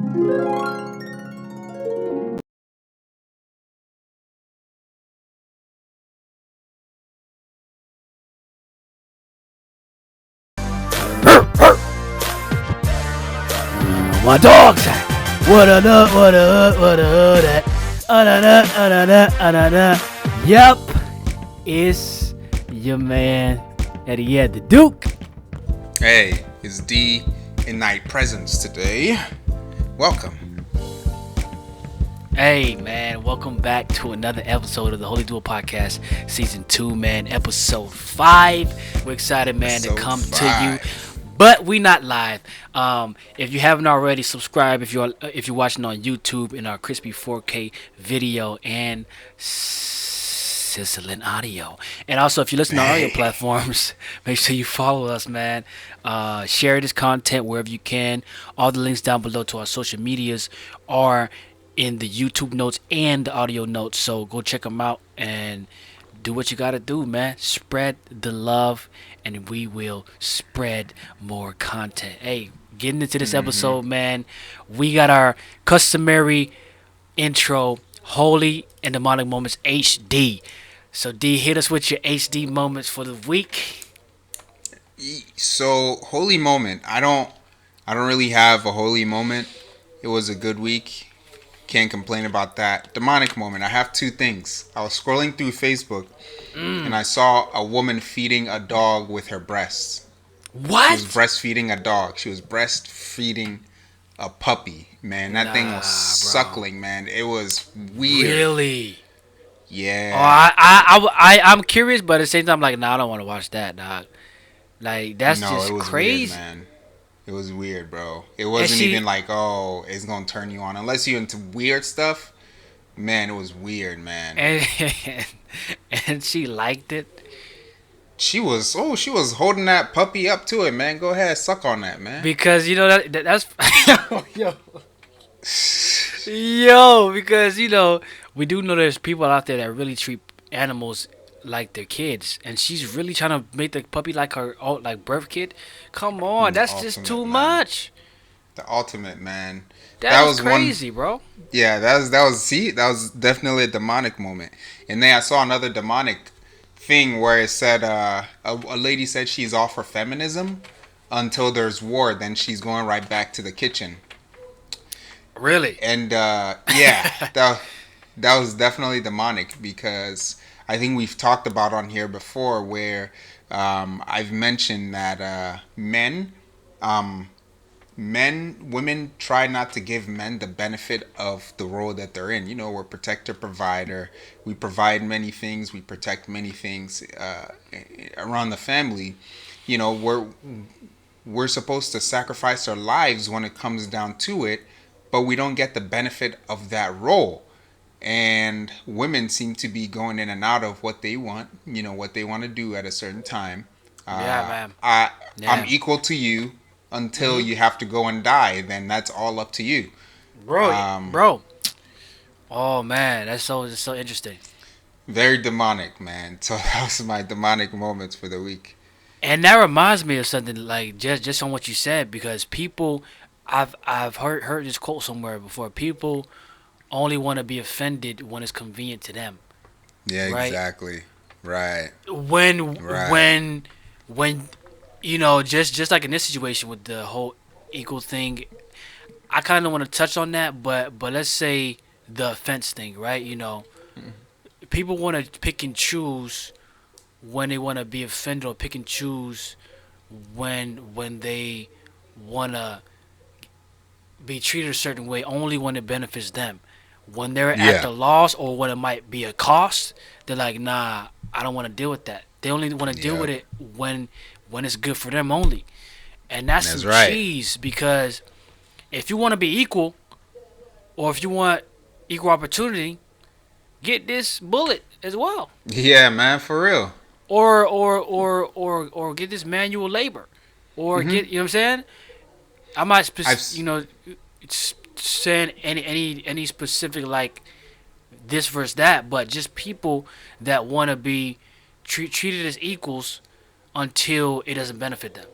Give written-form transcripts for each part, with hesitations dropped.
My dog's at. What a nut, what a what a that. Yep, it's your man EddyEd the Duke. Hey, it's D in thy presence today. Welcome. Hey man, welcome back to another episode of the Holy Dual Podcast, Season 2, man, Episode 5. We're excited, man, to come to you. But we not live. If you haven't already, subscribe if you're watching on YouTube in our crispy 4K video and sizzling audio. And also, if you listen to audio platforms, make sure you follow us, man. Share this content wherever you can. All the links down below to our social medias are in the YouTube notes and the audio notes. So go check them out and do what you gotta do, man. Spread the love, and we will spread more content. Hey, getting into this episode, man, we got our customary intro, Holy and Demonic Moments HD. So D, hit us with your HD moments for the week. So, holy moment. I don't really have a holy moment. It was a good week. Can't complain about that. Demonic moment. I have two things. I was scrolling through Facebook and I saw a woman feeding a dog with her breasts. What? She was breastfeeding a dog. She was breastfeeding a puppy. Man, that thing was suckling, man. It was weird. Really? Yeah. Oh, I'm curious, but at the same time, like, nah, I don't want to watch that, dog. Like, that's just it was crazy. Weird, man. It was weird, bro. It wasn't even like, oh, it's gonna turn you on. Unless you're into weird stuff, man, it was weird, man. And she liked it. She was holding that puppy up to it, man. Go ahead, suck on that, man. Because you know that's yo, because you know we do know there's people out there that really treat animals like their kids, and she's really trying to make the puppy like her like birth kid. Come on, that's just too much. The ultimate, man. That was crazy, bro. Yeah, that was definitely a demonic moment. And then I saw another demonic thing where it said a lady said she's all for feminism until there's war, then she's going right back to the kitchen. Really? And yeah, that was definitely demonic, because I think we've talked about on here before where I've mentioned that women try not to give men the benefit of the role that they're in. You know, we're protector, provider. We provide many things. We protect many things around the family. You know, we're supposed to sacrifice our lives when it comes down to it, but we don't get the benefit of that role. And women seem to be going in and out of what they want, you know, what they want to do at a certain time. Yeah, man. I'm equal to you until you have to go and die. Then that's all up to you, bro. Oh man, that's so interesting. Very demonic, man. So that was my demonic moments for the week. And that reminds me of something, like just on what you said, because people, I've heard this quote somewhere before. People only want to be offended when it's convenient to them. Yeah, right? Exactly. Right. When you know, just like in this situation with the whole equal thing, I kind of want to touch on that, but let's say the offense thing, right? You know, people want to pick and choose when they want to be offended, or pick and choose when they want to be treated a certain way, only when it benefits them. When they're at the loss, or when it might be a cost, they're like, nah, I don't want to deal with that. They only want to deal with it when it's good for them only. And that's some cheese, because if you want to be equal, or if you want equal opportunity, get this bullet as well. Yeah, man, for real. Or get this manual labor, or get, you know what I'm saying? I'm not saying any specific like this versus that, but just people that want to be treated as equals until it doesn't benefit them.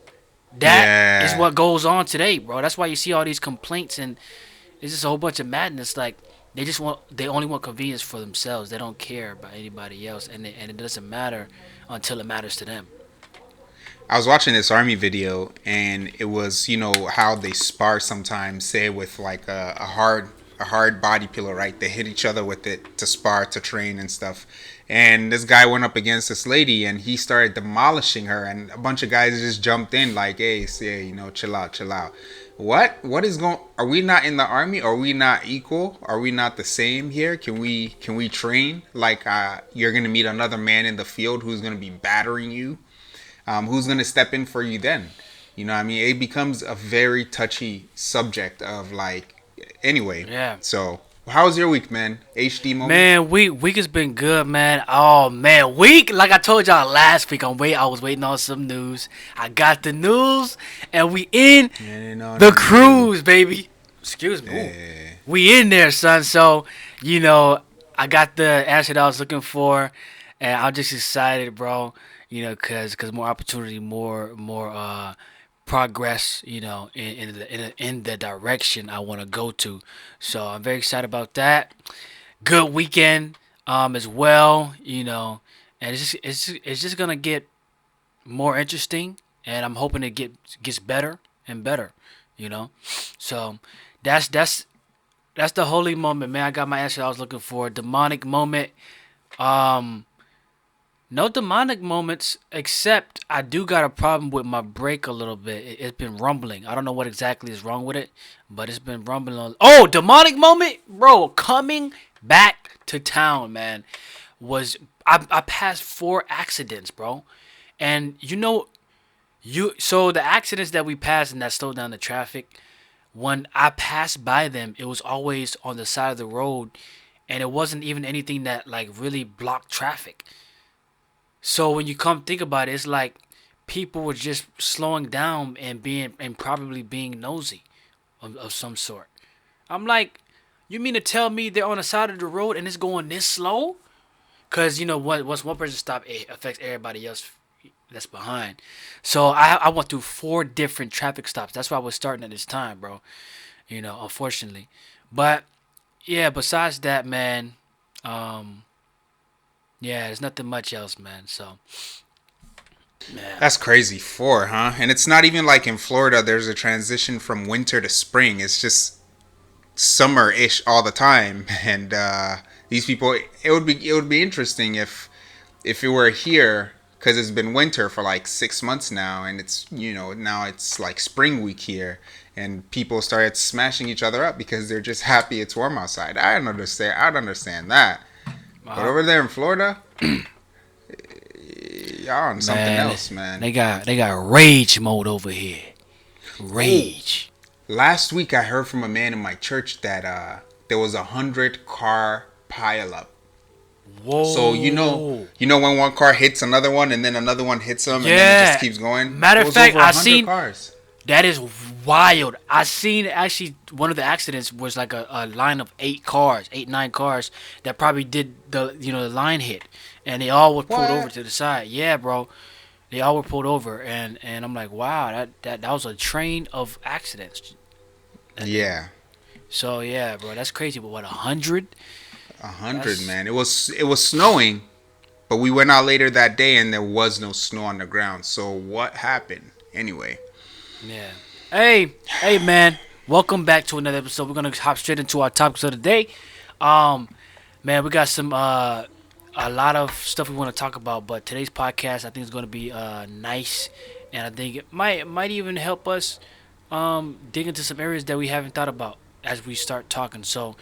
That is what goes on today, bro. That's why you see all these complaints and it's just a whole bunch of madness. Like they only want convenience for themselves. They don't care about anybody else, and it doesn't matter until it matters to them. I was watching this army video, and it was, how they spar sometimes, say with like a hard body pillow, right? They hit each other with it to spar, to train and stuff. And this guy went up against this lady, and he started demolishing her, and a bunch of guys just jumped in like, "Hey, say, chill out, chill out." What is going? Are we not in the army? Are we not equal? Are we not the same here? Can we train like you're gonna meet another man in the field who's gonna be battering you? Who's going to step in for you then? I mean, it becomes a very touchy subject of like, anyway. Yeah. So, how was your week, man? HD moment? Man, week has been good, man. Oh man, week like I told y'all last week. I was waiting on some news. I got the news, and we in the cruise, baby. Excuse me. Yeah. We in there, son. So I got the answer that I was looking for, and I'm just excited, bro. Cause more opportunity, more progress, in the direction I want to go to. So I'm very excited about that. Good weekend, as well, and it's just gonna get more interesting, and I'm hoping it gets better and better, you know. So that's that's the holy moment, man. I got my answer I was looking for. Demonic moment. Um, no demonic moments, except I do got a problem with my brake a little bit. It's been rumbling. I don't know what exactly is wrong with it, but it's been rumbling. Oh, demonic moment, bro! Coming back to town, man. I passed 4 accidents, bro, and so the accidents that we passed and that slowed down the traffic. When I passed by them, it was always on the side of the road, and it wasn't even anything that like really blocked traffic. So when you come think about it, it's like people were just slowing down and probably being nosy of some sort. I'm like, you mean to tell me they're on the side of the road and it's going this slow? Cause what, once one person stops, it affects everybody else that's behind. So I went through 4 different traffic stops. That's why I was starting at this time, bro. Unfortunately, but yeah. Besides that, man, um, yeah, there's nothing much else, man. So yeah, That's crazy. 4, huh? And it's not even like in Florida, there's a transition from winter to spring. It's just summer-ish all the time. And these people, it would be interesting if it were here, because it's been winter for like 6 months now, and it's now it's like spring week here, and people started smashing each other up because they're just happy it's warm outside. I don't understand that. But over there in Florida, y'all on something man, else, man. they got rage mode over here. Oh, Rage. last week I heard from a man in my church that there was 100 car pileup. So Whoa. when one car hits another one, and then another one hits them, and then it just Yeah. keeps going. Matter It of was fact, over I 100 seen cars. that is wild. I seen actually one of the accidents was like a line of 8 cars, 9 cars that probably did the line hit, and they all were pulled over What? to the side. Yeah, bro, they all were pulled over, and I'm like, wow, that was a train of accidents. Yeah, So yeah, bro, that's crazy. But what 100? 100, That's man. It was snowing, but we went out later that day, and there was no snow on the ground. So what happened anyway? yeah. Hey, man. Welcome back to another episode. We're gonna hop straight into our topics of the day. Um, Man, we got some a lot of stuff we want to talk about, but today's podcast I think is gonna be nice, and I think it might even help us dig into some areas that we haven't thought about as we start talking. So,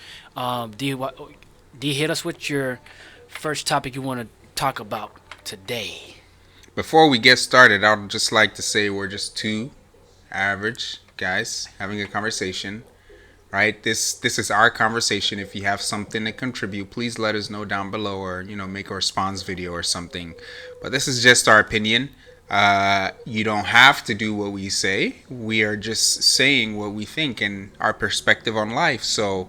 D, hit us with your first topic you want to talk about today. Before we get started, I'd just like to say we're just two average guys having a conversation, right? This is our conversation. If you have something to contribute, please let us know down below, or make a response video or something. But this is just our opinion. You don't have to do what we say. We are just saying what we think and our perspective on life. So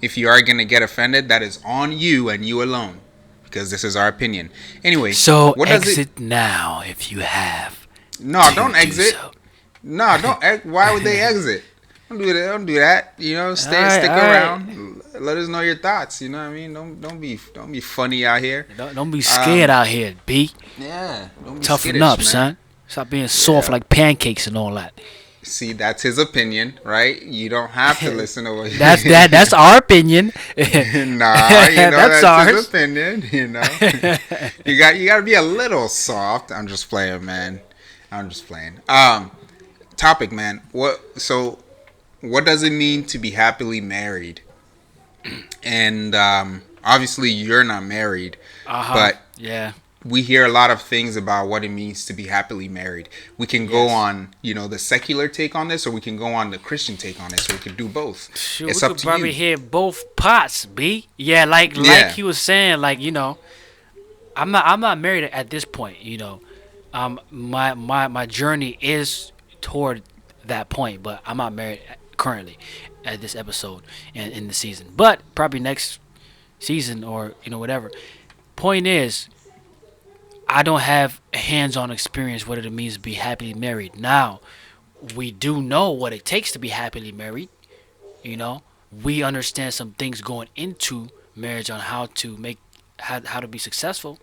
if you are gonna get offended, that is on you and you alone, because this is our opinion. Anyway, So what does it? exit now if you have No, to don't do exit. so. No, don't. Why would they exit? Don't do that. Don't do that. You know, All stay right, stick all right. around. Let us know your thoughts. You know what I mean? Don't be funny out here. Don't be scared Um, out here, B. yeah, don't be Toughen skittish, up, man. son. Stop being soft Yeah. like pancakes and all that. See, that's his opinion, right? You don't have to listen to what. That's our opinion. Nah, That's that's his ours. opinion. You got to be a little soft. I'm just playing, man. I'm just playing. Topic, man. What does it mean to be happily married? And obviously, you're not married, Uh huh. but Yeah. we hear a lot of things about what it means to be happily married. We can go Yes. on, the secular take on this, or we can go on the Christian take on this, or we could do both. Shoot, we It's up could to probably you. hit both pots, B. Yeah, like Yeah. he was saying, I'm not married at this point. My journey is toward that point, but I'm not married currently at this episode and in the season. But probably next season or whatever. Point is, I don't have hands-on experience what it means to be happily married. Now, we do know what it takes to be happily married. You know, we understand some things going into marriage on how to be successful,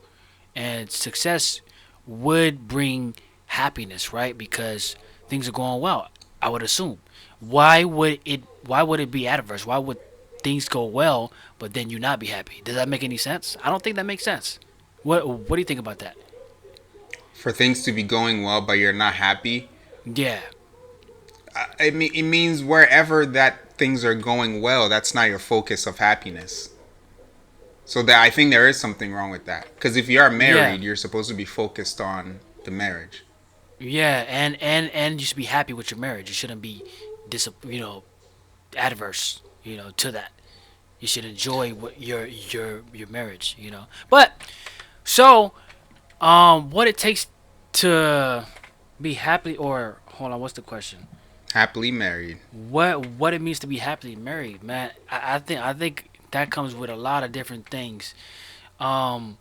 and success would bring happiness, right? Because things are going well. I would assume. Why would it be adverse? Why would things go well but then you not be happy? Does that make any sense? I don't think that makes sense. What do you think about that? For things to be going well, but you're not happy, Yeah. I mean, it means wherever that things are going well, that's not your focus of happiness. So that I think there is something wrong with that. Because if you are Yeah. married, you're supposed to be focused on the marriage. Yeah, and you should be happy with your marriage. You shouldn't be adverse, to that. You should enjoy your marriage. But so, what it takes to be happy, or hold on, what's the question? Happily married. What it means to be happily married, man? I think that comes with a lot of different things. Um,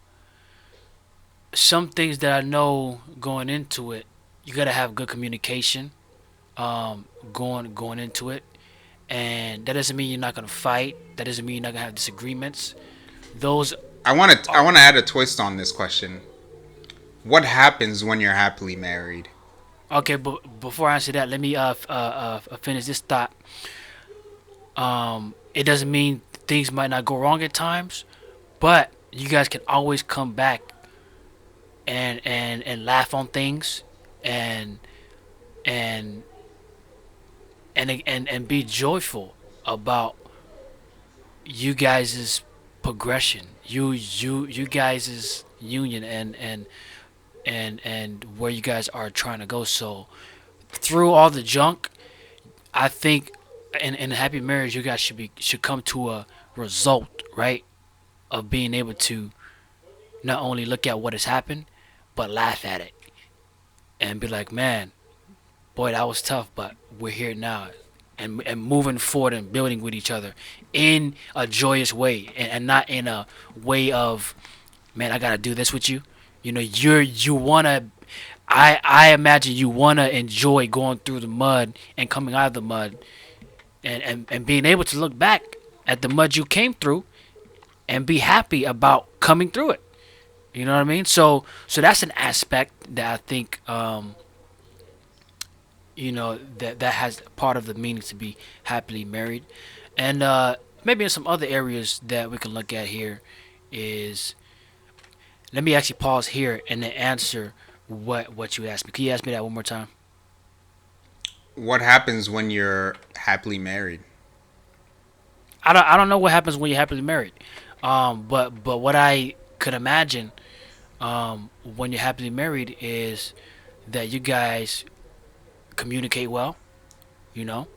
some things that I know going into it, you gotta have good communication. Going into it, and that doesn't mean you're not gonna fight. That doesn't mean you're not gonna have disagreements. Those I want to add a twist on this question. What happens when you're happily married? Okay, but before I answer that, let me finish this thought. It doesn't mean things might not go wrong at times, but you guys can always come back and laugh on things and and and be joyful about you guys' progression, you guys' union and where you guys are trying to go. So through all the junk, I think in a happy marriage, you guys should come to a result, right? Of being able to not only look at what has happened, but laugh at it and be like, man, boy, that was tough, but we're here now. And moving forward and building with each other in a joyous way, and not in a way of, man, I gotta do this with you. You wanna. I imagine you wanna enjoy going through the mud and coming out of the mud, and being able to look back at the mud you came through and be happy about coming through it. You know what I mean? So that's an aspect that I think that has part of the meaning to be happily married, and maybe in some other areas that we can look at here is, let me actually pause here and then answer what you asked me. Can you ask me that one more time? What happens when you're happily married? I don't know what happens when you're happily married, but what I could imagine when you're happily married is that you guys communicate well, you know,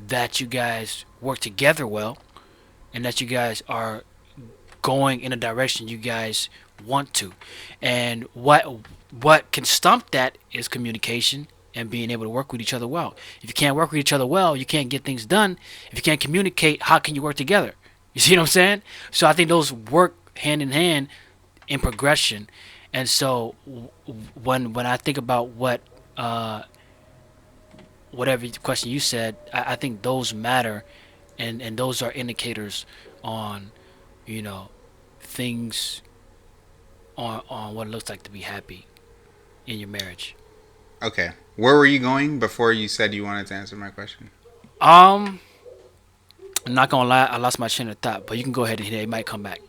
that you guys work together well, and that you guys are going in a direction you guys want to. And what can stump that is communication and being able to work with each other well. If you can't work with each other well, you can't get things done. If you can't communicate, how can you work together? You see what I'm saying? So I think those work hand in hand in progression. And so when I think about whatever question you said, I think those matter, and those are indicators on, you know, things on what it looks like to be happy in your marriage. Okay. Where were you going before you said you wanted to answer my question? Um, I'm not gonna lie, I lost my train of thought, but you can go ahead and hit it. It might come back.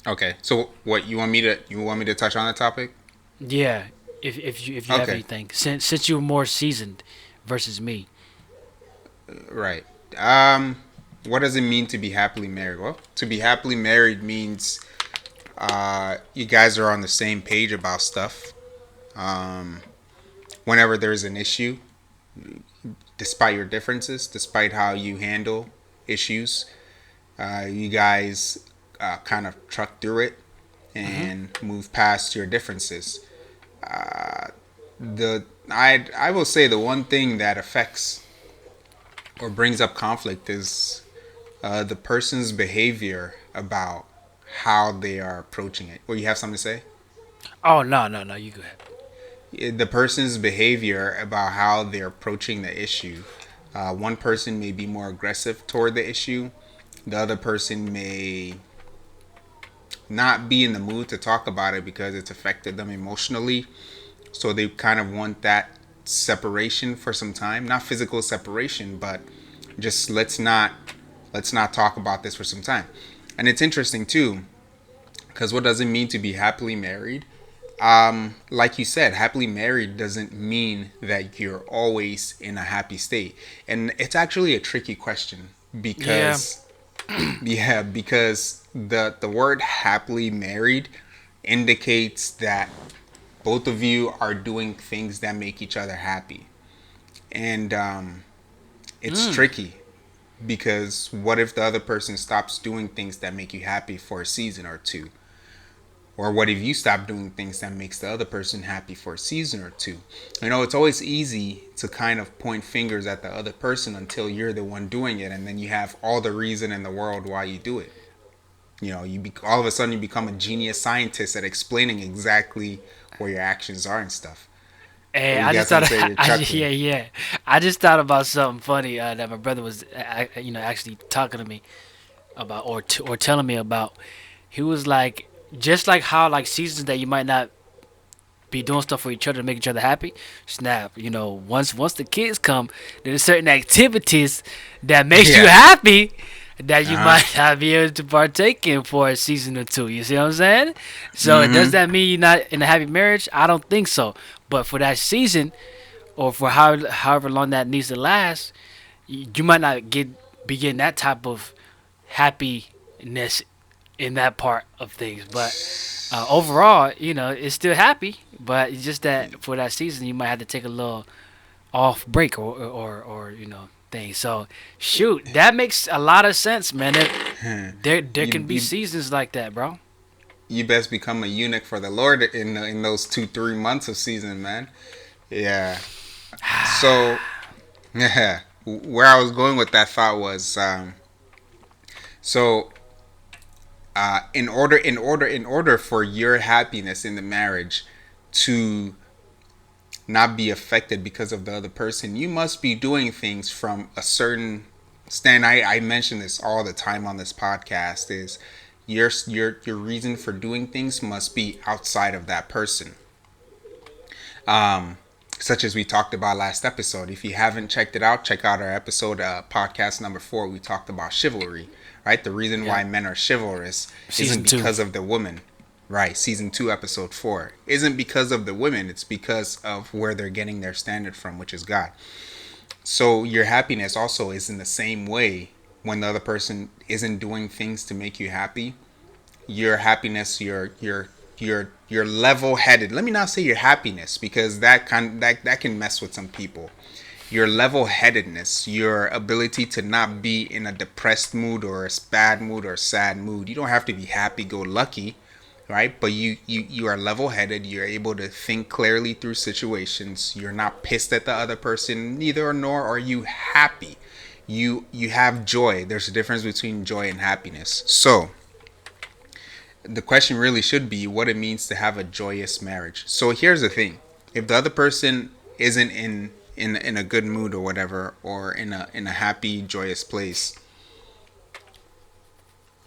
Okay. So what you want me to touch on the topic? Yeah, if you have Okay. anything, since you're more seasoned versus me. Right. Um what does it mean to be happily married? Well, to be happily married means you guys are on the same page about stuff. Um Whenever there's an issue, despite your differences, despite how you handle issues, you guys kind of truck through it Hmm. and move past your differences. I will say the one thing that affects or brings up conflict is the person's behavior about how they are approaching it. Well, you have something to say? Oh, no, no, no, you go ahead. The person's behavior about how they're approaching the issue. One person may be more aggressive toward the issue. The other person may not be in the mood to talk about it because it's affected them emotionally. So they kind of want that separation for some time. Not physical separation, but just let's not talk about this for some time. And it's interesting too, because what does it mean to be happily married? Like you said, happily married doesn't mean that you're always in a happy state. And it's actually a tricky question Yeah. because yeah, because the word happily married indicates that both of you are doing things that make each other happy. And it's Mm. tricky because what if the other person stops doing things that make you happy for a season or two? Or what if you stop doing things that makes the other person happy for a season or two? You know, it's always easy to kind of point fingers at the other person until you're the one doing it, and then you have all the reason in the world why you do it. You know, all of a sudden you become a genius scientist at explaining exactly where your actions are and stuff. Hey, You I got just thought, something to say? You're yeah, chuckling. yeah. I just thought about something funny that my brother was, actually talking to me about, or telling me about. He was like, just like how like seasons that you might not be doing stuff for each other to make each other happy. Snap, once the kids come, there's certain activities that makes you Yeah. happy that Uh you huh. might not be able to partake in for a season or two. You see what I'm saying? So does Mm that mean you're not in a happy marriage? I don't think so. But for that season, or for however long that needs to last, you might not be getting that type of happiness in that part of things. But overall, it's still happy. But it's just that for that season, you might have to take a little off break, or thing. So shoot, that makes a lot of sense, man. hmm. There You can be you seasons like that, bro. you best become a eunuch for the Lord in those 2 3 months of season, man. Yeah. So yeah, where I was going with that thought was so in order for your happiness in the marriage to not be affected because of the other person, you must be doing things from a certain stand. I mention this all the time on this podcast is your reason for doing things must be outside of that person. Um Such as we talked about last episode. If you haven't checked it out, check out our episode, podcast number 4. We talked about chivalry, right? The reason Yeah, why men are chivalrous isn't season two. because of the woman, right? Season 2, episode 4. Isn't because of the women, it's because of where they're getting their standard from, which is God. So your happiness also is in the same way when the other person isn't doing things to make you happy. Your happiness, your level headed. Let me not say your happiness because that can mess with some people. Your level headedness, your ability to not be in a depressed mood or a bad mood or a sad mood. You don't have to be happy go lucky, right? But you are level headed. You're able to think clearly through situations. You're not pissed at the other person, neither nor are you happy. You have joy. There's a difference between joy and happiness. So the question really should be what it means to have a joyous marriage. So here's the thing: if the other person isn't in a good mood or whatever, or in a happy, joyous place,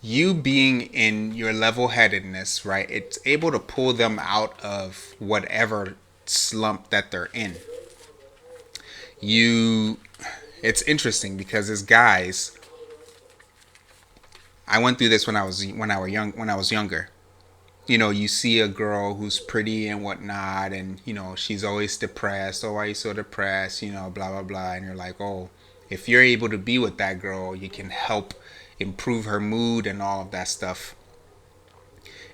you being in your level headedness, right? It's able to pull them out of whatever slump that they're in. You, it's interesting because as guys, I went through this when I was younger. You see a girl who's pretty and whatnot, and she's always depressed. Oh, why are you so depressed? Blah blah blah. And you're like, oh, if you're able to be with that girl, you can help improve her mood and all of that stuff.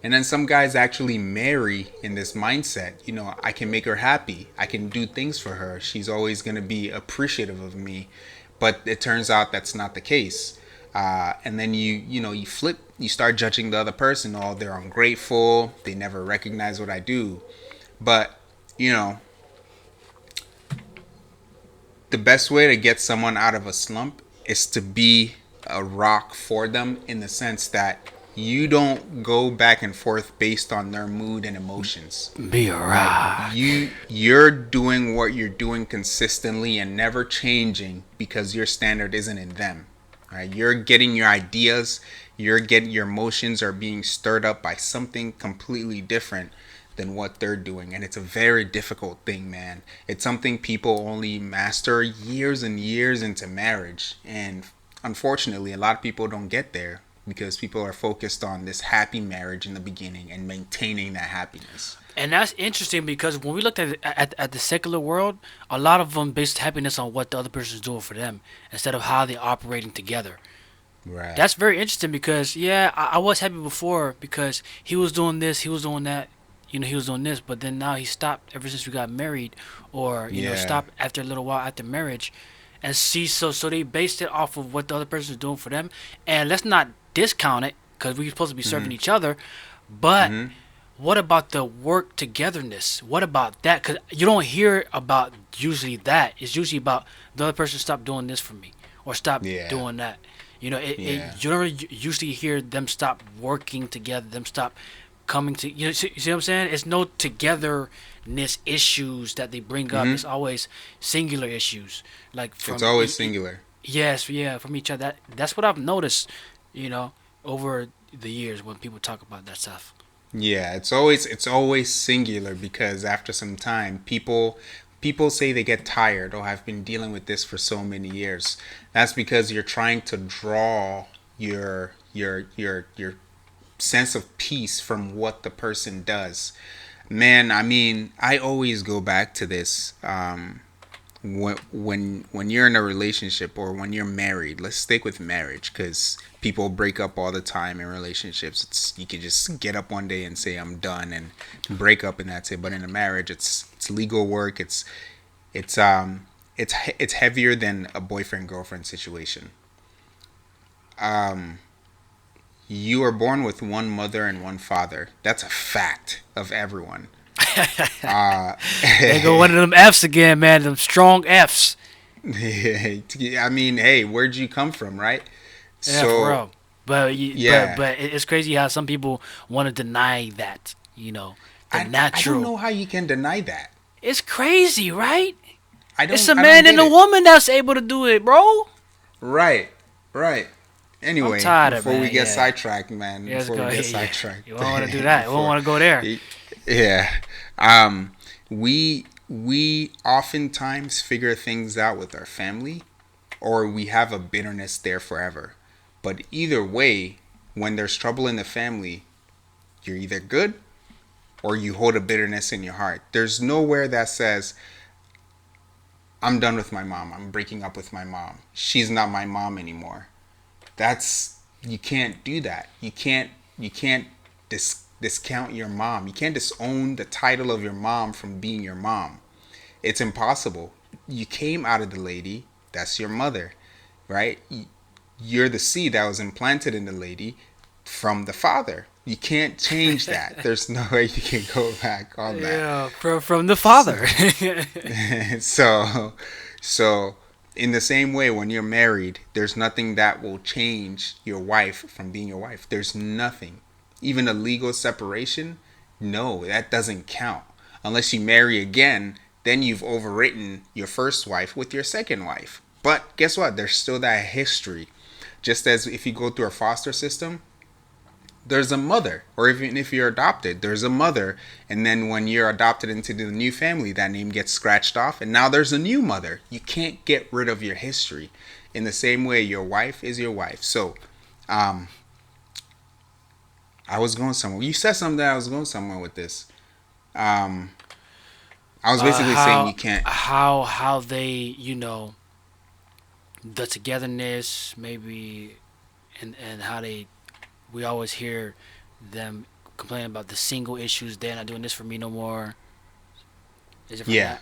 And then some guys actually marry in this mindset. I can make her happy. I can do things for her. She's always going to be appreciative of me. But it turns out that's not the case. And then you flip, you start judging the other person. Oh, they're ungrateful. They never recognize what I do. But, you know, the best way to get someone out of a slump is to be a rock for them, in the sense that you don't go back and forth based on their mood and emotions. Be a Right? rock. You're doing what you're doing consistently and never changing because your standard isn't in them. Right? You're getting your ideas, your emotions are being stirred up by something completely different than what they're doing. And it's a very difficult thing, man. It's something people only master years and years into marriage. And unfortunately, a lot of people don't get there because people are focused on this happy marriage in the beginning and maintaining that happiness. And that's interesting because when we looked at the secular world, a lot of them based happiness on what the other person is doing for them instead of how they're operating together. Right. That's very interesting because yeah, I was happy before because he was doing this, he was doing that, he was doing this, but then now he stopped ever since we got married, or Yeah. stopped after a little while after marriage, and see, so they based it off of what the other person is doing for them, and let's not discount it because we're supposed to be serving Mhm. each other, but Mhm. what about the work togetherness? What about that? Because you don't hear about usually that. It's usually about the other person stop doing this for me or stop Yeah. doing that. Yeah. You don't really usually hear them stop working together, them stop coming to, see what I'm saying? It's no togetherness issues that they bring up. Mhm. It's always singular issues, like It's from always singular. yes, yeah, from each other. That's what I've noticed, over the years when people talk about that stuff. Yeah, it's always singular because after some time, people say they get tired. Oh, I've been dealing with this for so many years. That's because you're trying to draw your sense of peace from what the person does. Man, I mean, I always go back to this. When you're in a relationship or when you're married, let's stick with marriage because people break up all the time in relationships. You can just get up one day and say I'm done and break up, and that's it. But in a marriage, it's legal work. It's heavier than a boyfriend girlfriend situation. um you are born with one mother and one father. That's a fact of everyone. uh They go one of them F's again, man. Them strong F's. I mean, hey, where'd you come from, right? Yeah, for So real. But yeah, it's crazy how some people want to deny that. The I don't natural. know how you can deny that. It's crazy, right? I It's don't a I don't man and get a it. woman that's able to do it, bro. Right, right. I'm Anyway, tired of before we man. get Yeah. sidetracked, man, Yeah, let's before go. we get Yeah. sidetracked, You don't want to do that. You don't before, want to go there. yeah, we oftentimes figure things out with our family, or we have a bitterness there forever. But either way, when there's trouble in the family, you're either good or you hold a bitterness in your heart. There's nowhere that says, I'm done with my mom. I'm breaking up with my mom. She's not my mom anymore. That's, you can't do that. You can't discount your mom. You can't disown the title of your mom from being your mom. It's impossible. You came out of the lady. That's your mother, right? You're the seed that was implanted in the lady from the father. You can't change that. There's no way you can go back on that. Yeah, from the father. so so in the same way, when you're married, there's nothing that will change your wife from being your wife. There's nothing. Even a legal separation, no, that doesn't count unless you marry again. then you've overwritten your first wife with your second wife. But guess what? There's still that history. Just as if you go through a foster system, there's a mother, or even if you're adopted, there's a mother, and then when you're adopted into the new family, that name gets scratched off, and now there's a new mother. You can't get rid of your history. In the same way, your wife is your wife. So, um, I was going somewhere. You said something that I was going somewhere with this. Um, I was basically saying you How can't. how they, the togetherness maybe, and how they, we always hear them complain about the single issues. They're not doing this for me no more. Is it from Yeah.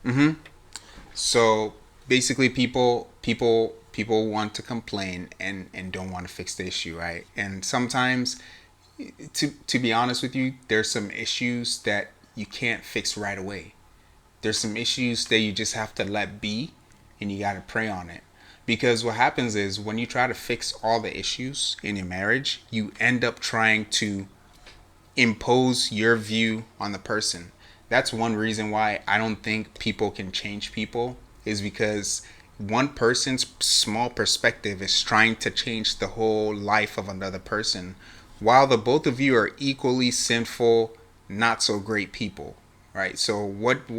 that? So basically, people want to complain and don't want to fix the issue, right? And sometimes, to be honest with you, there's some issues that you can't fix right away. There's some issues that you just have to let be, and you got to pray on it. Because what happens is when you try to fix all the issues in your marriage, you end up trying to impose your view on the person. That's one reason why I don't think people can change people, is because one person's small perspective is trying to change the whole life of another person, while the both of you are equally sinful, not so great people. Right? So what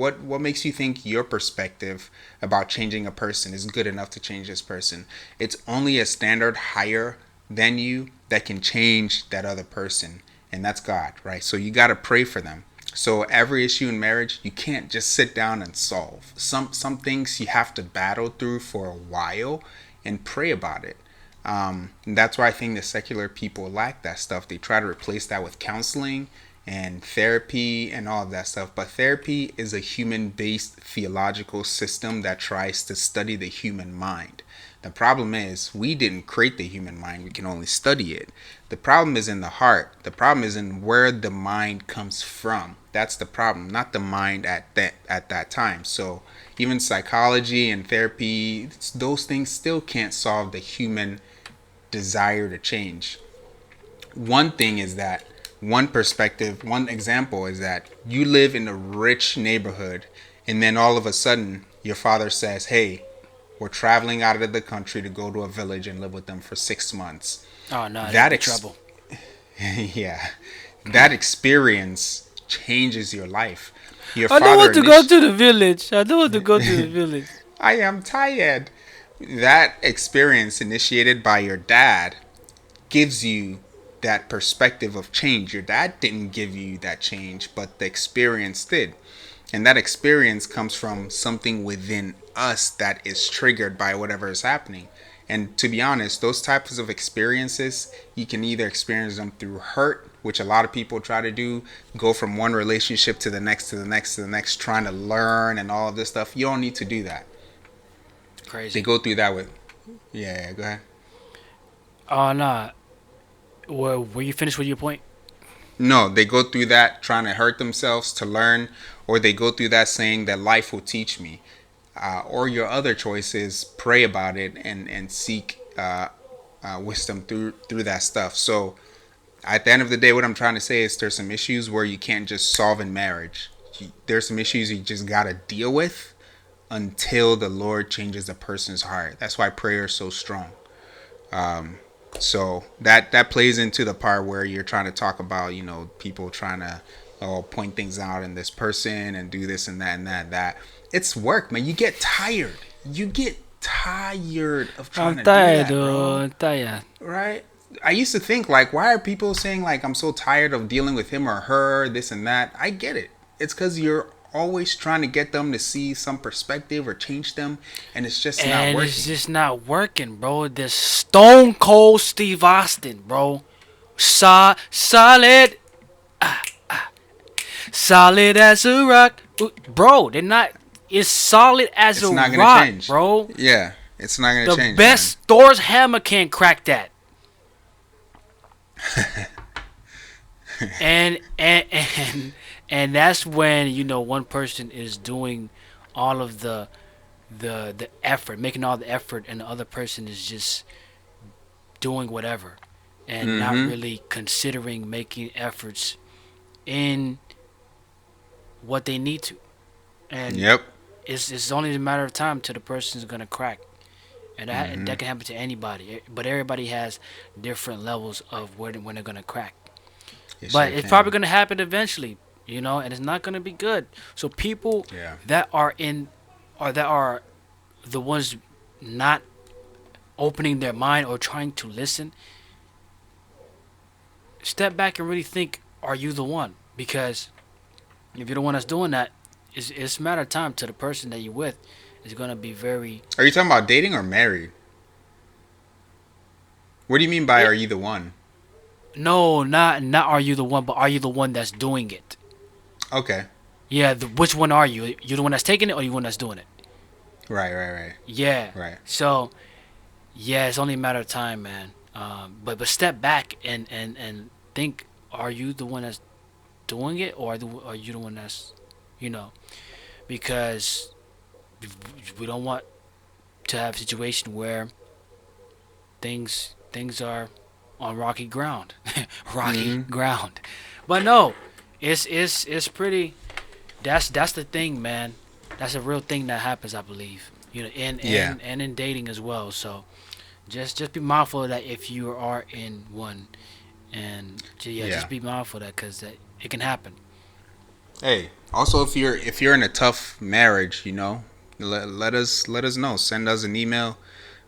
makes you think your perspective about changing a person is good enough to change this person? It's only a standard higher than you that can change that other person, and that's God, right? So you got to pray for them. So every issue in marriage, you can't just sit down and solve. Some things you have to battle through for a while and pray about it. And that's why I think the secular people lack that stuff. They try to replace that with counseling and therapy and all of that stuff. But therapy is a human based theological system that tries to study the human mind. The problem is we didn't create the human mind, we can only study it. The problem is in the heart. The problem is in where the mind comes from. That's the problem, not the mind at that time. So even psychology and therapy, those things still can't solve the human desire to change. One thing is that one perspective, one example is that you live in a rich neighborhood, and then all of a sudden your father says, "Hey, we're traveling out of the country to go to a village and live with them for 6 months." Oh no, that'd That be trouble. yeah, that experience changes your life. Your I don't father want to go initially, to the village. I don't want to go to the village. I am tired. That experience initiated by your dad gives you that perspective of change. Your dad didn't give you that change, but the experience did. And that experience comes from something within us that is triggered by whatever is happening. And to be honest, those types of experiences, you can either experience them through hurt, which a lot of people try to do, go from one relationship to the next, to the next, to the next, trying to learn and all of this stuff. You don't need to do that. They Crazy. go through that with, yeah, go ahead. Oh no. Well, were you finished with your point? No, they go through that trying to hurt themselves to learn, or they go through that saying that life will teach me. Or your other choice is pray about it and seek wisdom through that stuff. So at the end of the day, what I'm trying to say is there's some issues where you can't just solve in marriage. There's some issues you just gotta deal with until the Lord changes the person's heart. That's why prayer is so strong. Um, so that plays into the part where you're trying to talk about, people trying to point things out in this person and do this and that and that. It's work, man. You get tired. You get tired of I'm trying to do tired, that, though. bro. I'm tired. Right? I used to think like, why are people saying like I'm so tired of dealing with him or her, this and that? I get it. It's because you're always trying to get them to see some perspective or change them, and it's just not And it's working. just not working, bro. This Stone Cold Steve Austin, bro. Solid, solid as a rock, bro. They're not. It's solid as a It's not gonna rock, change. bro. Yeah, it's not gonna The change, man. best Thor's hammer can't crack that. And that's when one person is doing all of the effort, making all the effort, and the other person is just doing whatever, and not Mm-hmm. really considering making efforts in what they need to. and Yep. it's only a matter of time till the person's gonna crack, and Hmm. that can happen to anybody. But everybody has different levels of when they're gonna crack. It But sure it's probably can. gonna happen eventually, and it's not gonna be good. So people Yeah. that are in, or that are the ones not opening their mind or trying to listen, step back and really think: are you the one? Because if you're the one that's doing that, it's a matter of time to the person that you're with is gonna be very. Are you talking about dating or married? What do you mean by It, are you the one? no, not are you the one, but are you the one that's doing it? Okay. Yeah, which one are you? You the one that's taking it, or you the one that's doing it? Right, right, right. Yeah. Right. So yeah, it's only a matter of time, man. But step back and think: are you the one that's doing it, or are you the one that's, you know? Because we don't want to have a situation where things are on rocky ground, rocky Hmm. ground. But no, it's pretty. That's the thing, man. That's a real thing that happens, I believe. And Yeah. in dating as well. So just be mindful of that if you are in one, and yeah, Yeah. just be mindful of that because that it can happen. Hey, also if you're in a tough marriage, let us know. Send us an email.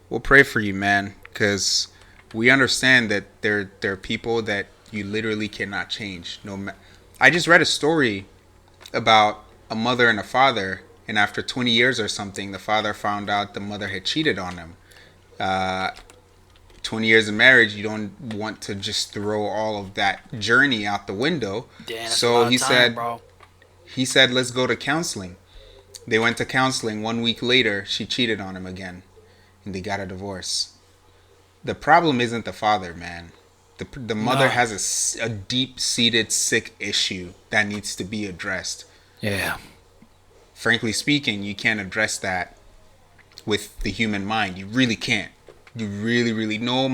We'll pray for you, man, because we understand that there are people that you literally cannot change. I just read a story about a mother and a father, and after 20 years or something, the father found out the mother had cheated on him. Uh, 20 years of marriage, you don't want to just throw all of that journey out the window. Damn, that's a So lot of he time, said, bro. he said, let's go to counseling. They went to counseling. 1 week later, she cheated on him again, and they got a divorce. The problem isn't the father, man. The mother Nah. has a deep seated sick issue that needs to be addressed. Yeah. Frankly speaking, you can't address that with the human mind. You really can't. You really, really, no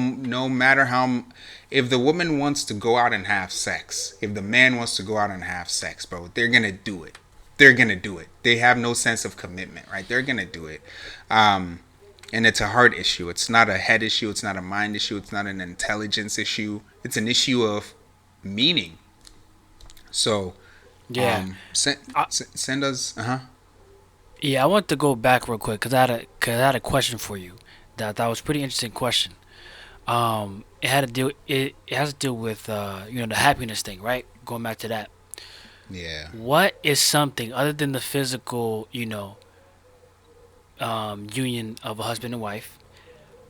matter how. If the woman wants to go out and have sex, if the man wants to go out and have sex, bro, they're gonna do it. They're gonna do it. They have no sense of commitment, right? They're gonna do it. Um, and it's a heart issue. It's not a head issue. It's not a mind issue. It's not an intelligence issue. It's an issue of meaning. So, Yeah. I, send us. Uh huh. yeah, I want to go back real quick because I had a question for you that was a pretty interesting question. It has to do with the happiness thing, right? Going back to that. Yeah. What is something other than the physical, union of a husband and wife?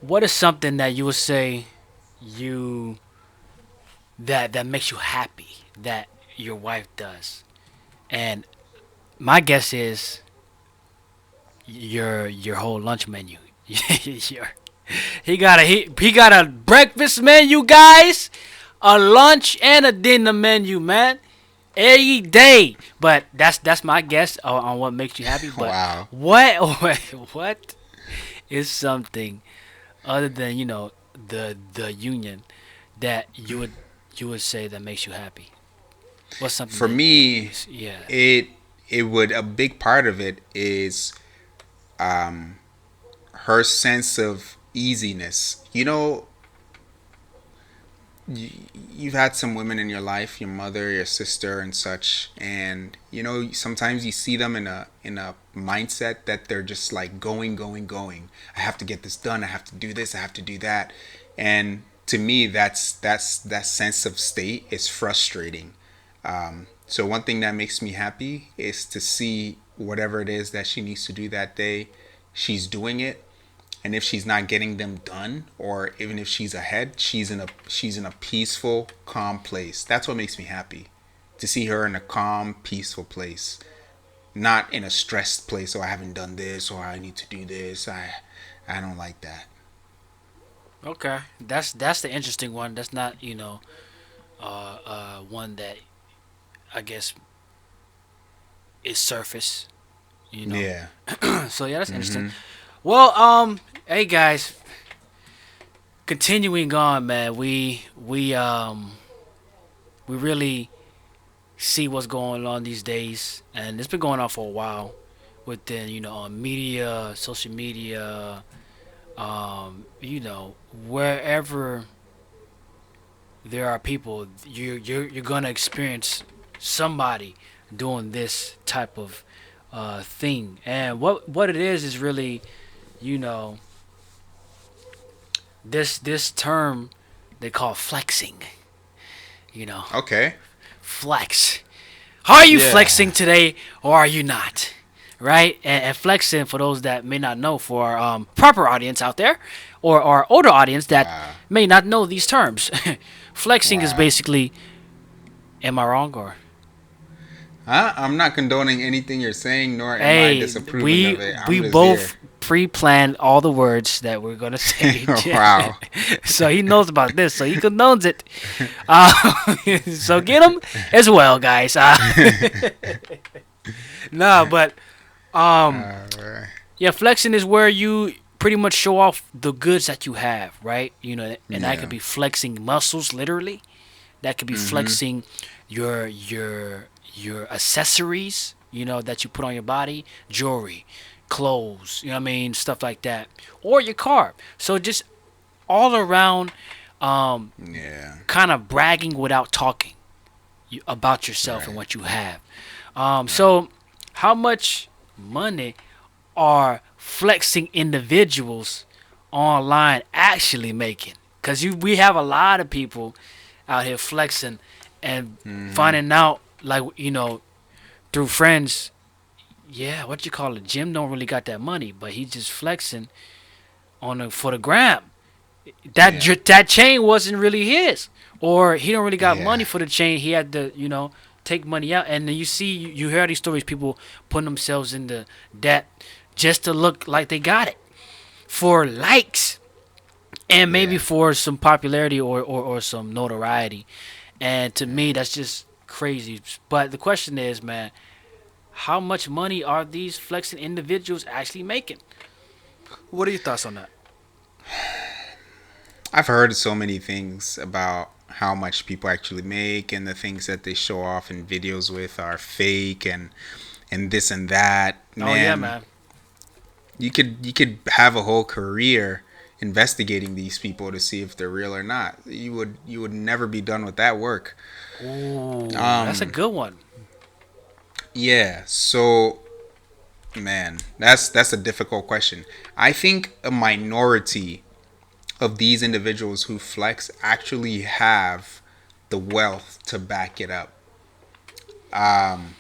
What is something that you would say you that makes you happy that your wife does? And my guess is your whole lunch menu. your, he got a breakfast menu, guys, a lunch and a dinner menu, man. Every day. But that's my guess on what makes you happy. But Wow. what is something other than the union that you would say that makes you happy? What's something For that me, yeah. it would a big part of it is um her sense of easiness. You've had some women in your life, your mother, your sister, and such, and sometimes you see them in a mindset that they're just like going, going, going. I have to get this done. I have to do this. I have to do that. And to me, that's that sense of state is frustrating. So one thing that makes me happy is to see whatever it is that she needs to do that day, she's doing it, and if she's not getting them done, or even if she's ahead, she's in a peaceful, calm place. That's what makes me happy, to see her in a calm, peaceful place, not in a stressed place. Oh, I haven't done this, or I need to do this. I don't like that. Okay, that's the interesting one. That's not one that I guess is surface. You know. Yeah. So yeah, that's interesting. Mm-hmm. Well, hey guys, continuing on, man. We really see what's going on these days, and it's been going on for a while. within media, social media, wherever there are people, you're gonna experience somebody doing this type of thing. And what it is really, you know, this term they call flexing. You know, Okay. flex. Are you Yeah. flexing today or are you not? Right? And flexing, for those that may not know, for our proper audience out there, or our older audience that Wow. may not know these terms, flexing is Wow. basically, am I wrong or? Huh? I'm not condoning anything you're saying, nor am I Hey, disapproving we of it. we I'm just here. both pre-planned all the words that we're gonna say, Wow. so he knows about this, so he condones it. So get him as well, guys. No, but um, Right. yeah, flexing is where you pretty much show off the goods that you have, right? And that could Yeah. be flexing muscles, literally. That could be Mm-hmm. flexing your accessories, that you put on your body, jewelry, clothes, you know what I mean, stuff like that, or your car. So just all around, um, Yeah. kind of bragging without talking about yourself and Right. what you have. Right. So how much money are flexing individuals online actually making? Because we have a lot of people out here flexing and Mm-hmm. finding out, like, through friends. Yeah, what you call it? Jim don't really got that money, but he just flexing for the gram. Yeah. That chain wasn't really his, or he don't really got Yeah. money for the chain. He had to, take money out, and then you hear these stories. People putting themselves into debt just to look like they got it for likes and maybe Yeah. for some popularity or some notoriety. And to me, that's just crazy. But the question is, man, how much money are these flexing individuals actually making? What are your thoughts on that? I've heard so many things about how much people actually make, and the things that they show off in videos with are fake, and this and that. Oh yeah, Man, man. you could have a whole career investigating these people to see if they're real or not. You would never be done with that work. Ooh, that's a Um good one. yeah, so man, that's a difficult question. I think a minority of these individuals who flex actually have the wealth to back it up. Um,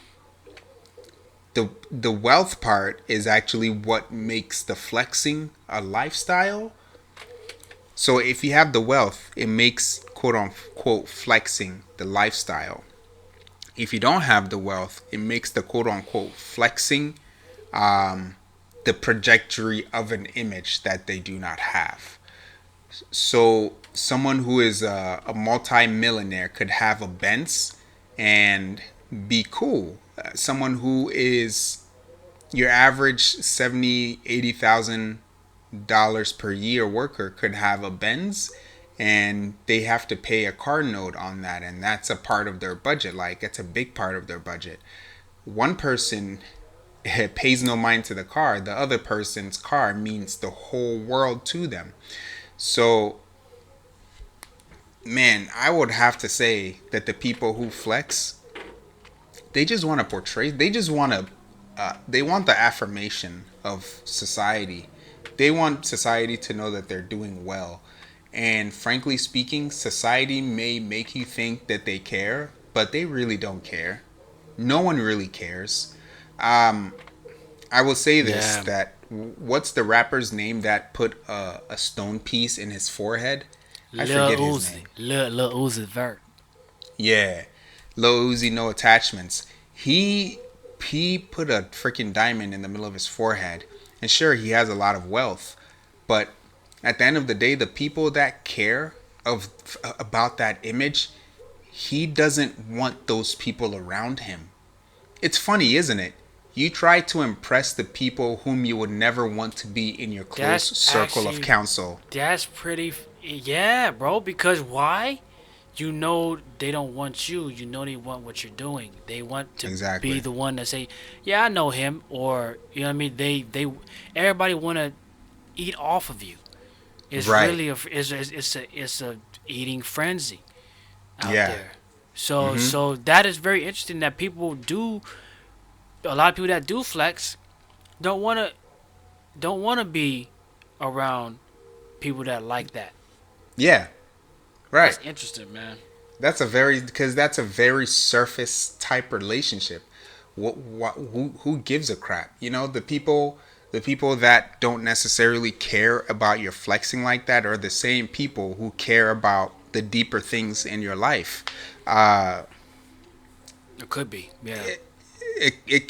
the wealth part is actually what makes the flexing a lifestyle. So if you have the wealth, it makes quote unquote flexing the lifestyle. If you don't have the wealth, it makes the quote unquote flexing um, the trajectory of an image that they do not have. So someone who is a multi-millionaire could have a Benz and be cool. Someone who is your average 70, 80,000 dollars per year worker could have a Benz, and they have to pay a car note on that, and that's a part of their budget. Like, it's a big part of their budget. One person pays no mind to the car, the other person's car means the whole world to them. So man, I would have to say that the people who flex, they just want to portray, they just want to, they want the affirmation of society. They want society to know that they're doing well. And frankly speaking, society may make you think that they care, but they really don't care. No one really cares. Um, I will say this, Yeah, that what's the rapper's name that put a stone piece in his forehead? I Lil forget his Uzi, name. Lil Uzi Vert. Yeah, Lil Uzi, no attachments. He put a freaking diamond in the middle of his forehead, and sure, he has a lot of wealth, but at the end of the day, the people that care of about that image, he doesn't want those people around him. It's funny, isn't it? You try to impress the people whom you would never want to be in your close That's circle of actually counsel. that's pretty. Yeah, bro. Because why? you know they don't want you. You know they want what you're doing. They want to be Exactly. the one to say, "Yeah, I know him," or you know what I mean. Everybody want to eat off of you. It's Right. really it's a eating frenzy out Yeah. there. So Mm-hmm. so that is very interesting that people do. A lot of people that do flex don't want to don't want to be around people that like that. Yeah. Right. That's interesting, man. That's a very surface type relationship. Who gives a crap? You know, the people that don't necessarily care about your flexing like that are the same people who care about the deeper things in your life. Uh, It could be, yeah.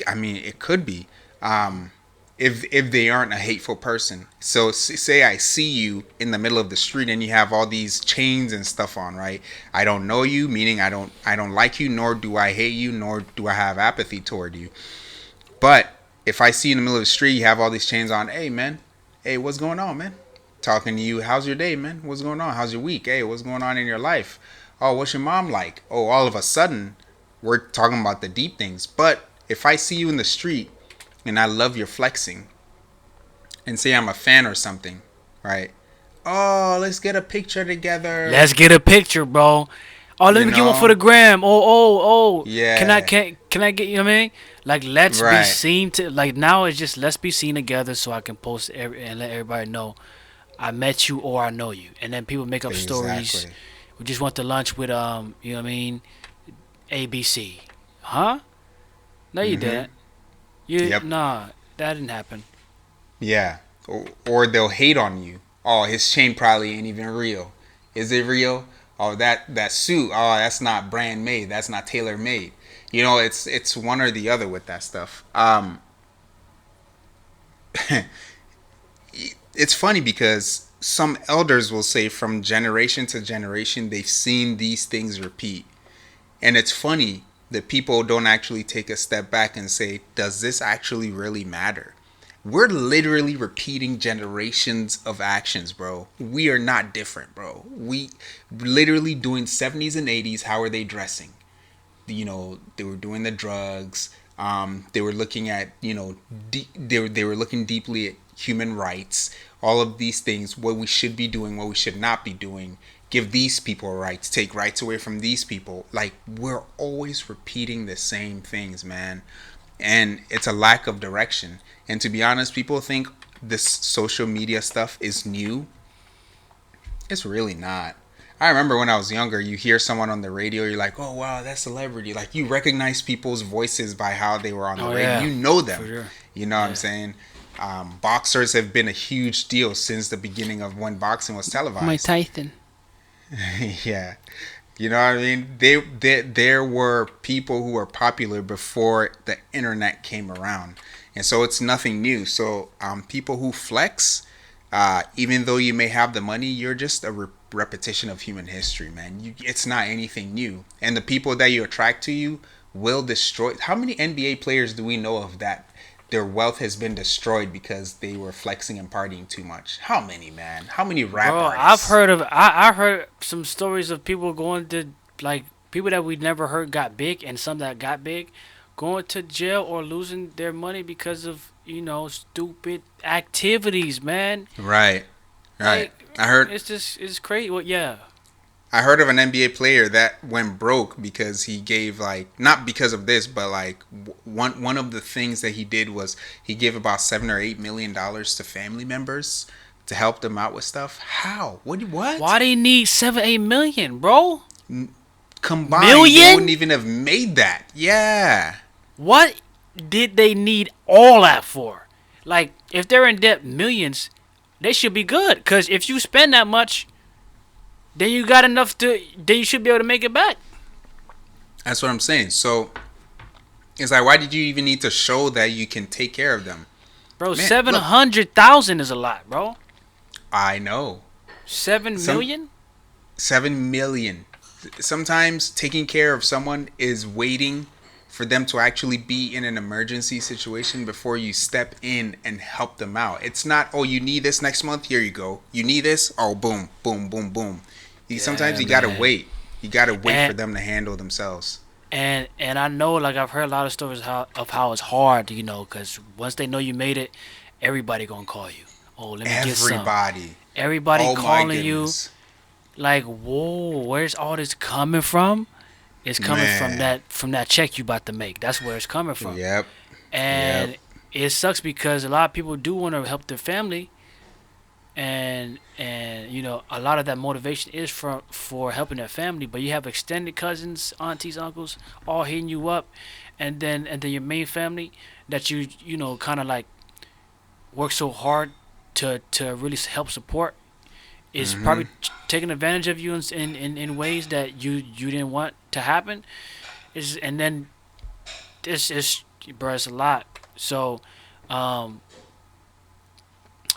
I mean, it could be. Um, if they aren't a hateful person. So say I see you in the middle of the street and you have all these chains and stuff on, right? I don't know you, meaning I don't like you, nor do I hate you, nor do I have apathy toward you. But if I see you in the middle of the street, you have all these chains on. Hey man, hey, what's going on, man? Talking to you. How's your day, man? What's going on? How's your week? Hey, what's going on in your life? Oh, what's your mom like? Oh, all of a sudden, we're talking about the deep things. But if I see you in the street and I love your flexing and say I'm a fan or something, right? Oh, let's get a picture together. Let's get a picture, bro. Oh, let You me get one for the know? gram. Oh. Yeah. Can I get you know what I mean? Like let's be Right. seen to like now it's just let's be seen together so I can post and let everybody know I met you or I know you. And then people make up stories. Exactly. We just went to lunch with you know what I mean, ABC. Huh? No you Mm-hmm. didn't. You Yep. nah, that didn't happen. Yeah. Or they'll hate on you. Oh, his chain probably ain't even real. Is it real? Oh, that suit. Oh, that's not brand made. That's not tailor made. You know, it's one or the other with that stuff. It's funny because some elders will say from generation to generation they've seen these things repeat. And it's funny that people don't actually take a step back and say, does this actually really matter? We're literally repeating generations of actions, bro. We are not different, bro. We literally doing 70s and 80s. How are they dressing? You know, they were doing the drugs. They were looking at, you know, they were looking deeply at human rights. All of these things, what we should be doing, what we should not be doing. Give these people rights, take rights away from these people. Like we're always repeating the same things, man, and it's a lack of direction. And to be honest, people think this social media stuff is new. It's really not. I remember when I was younger, you hear someone on the radio, you're like, oh wow, that celebrity. Like you recognize people's voices by how they were on the Oh radio. yeah. You know For them. sure. You know what I'm Yeah. saying? Boxers have been a huge deal since the beginning of when boxing was Mike televised. Tyson. Yeah. You know what I mean? There were people who were popular before the internet came around, and so it's nothing new. So people who flex, even though you may have the money, you're just a repetition of human history, man. It's not anything new, and the people that you attract to you will destroy. How many NBA players do we know of that their wealth has been destroyed because they were flexing and partying too much? How many, man? How many rap Bro, I've artists? heard of I heard some stories of people going to like people that we never heard got big and some that got big going to jail or losing their money because of, you know, stupid activities, man. Right. Right. Like I heard it's just it's crazy. Well, yeah. I heard of an NBA player that went broke because he gave like not because of this, but like one of the things that he did was he gave about $7 or $8 million to family members to help them out with stuff. How? What? Why they need 7, 8 million, bro? Combined, they wouldn't Million? even have made that. Yeah. What did they need all that for? Like if they're in debt millions, they should be good. Cause if you spend that much, then you got enough to. Then you should be able to make it back, That's what I'm saying. So it's like, why did you even need to show that you can take care of them? bro. Man, Seven look, hundred thousand is a lot, bro. I know. 7 million. Some 7 million. Sometimes taking care of someone is waiting for them to actually be in an emergency situation before you step in and help them out. It's not, oh, you need this next month, here you go. You need this, oh, boom, boom, boom, boom. Sometimes Yeah, you gotta man. wait. You gotta wait for And them to handle themselves. and I know, like, I've heard a lot of stories how it's hard, because once they know you made it, everybody gonna call you. Oh, let me get some. Everybody. Everybody Oh my calling you, goodness. like, whoa, where's all this coming from? It's coming from Man. that check you about to make. That's where it's coming from. Yep. Yep. And it sucks because a lot of people do want to help their family, and a lot of that motivation is for helping their family, but you have extended cousins, aunties, uncles all hitting you up, and then your main family that you kind of like work so hard to really help support is Mhm. probably taking advantage of you in ways that you didn't want to happen. And then this is, bro, it's a lot. So um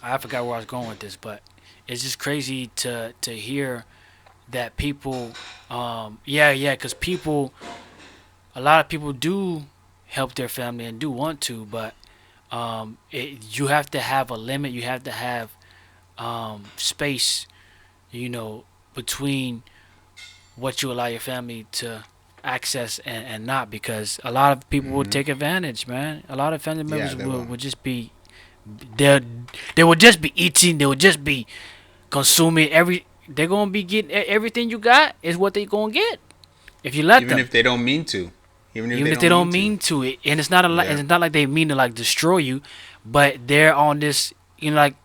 I forgot where I was going with this, but it's just crazy to hear that people, because a lot of people do help their family and do want to, but you have to have a limit. You have to have space, between what you allow your family to access and not, because a lot of people will Mhm. take advantage, man. A lot of family Yeah, members they will, will. will just be they they will just be eating. They will just be consuming they're gonna be getting everything you got is what they gonna get if you let Even them. if they don't mean to. Even if Even they if they don't mean don't to. mean to it, and it's not a lot. Yep. It's not like they mean to like destroy you, but they're on this. Like,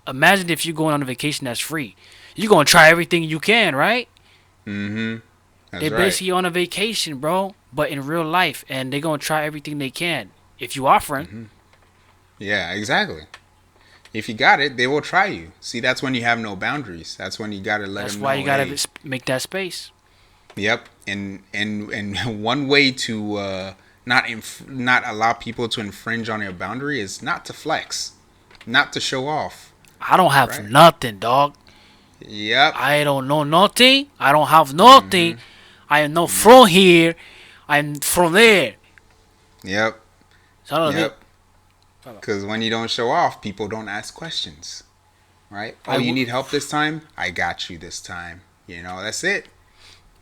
imagine if you're going on a vacation that's free. You're gonna try everything you can, right? Mhm. That's They're right. basically on a vacation, bro, but in real life, and they're gonna try everything they can if you offering. Mhm. Yeah, exactly. If you got it, they will try you. See, that's when you have no boundaries. That's when you gotta let That's them why you know, gotta hey, make that space. yep. And one way to not allow people to infringe on your boundary is not to flex, not to show off, I don't have right? nothing, dog. Yep. I don't know nothing. I don't have nothing. Mhm. I am not Yep. from here. I'm from there. Yep. So I don't know. Yep. Because when you don't show off, people don't ask questions, right? Oh, I you w- need help this time? I got you this time. That's it.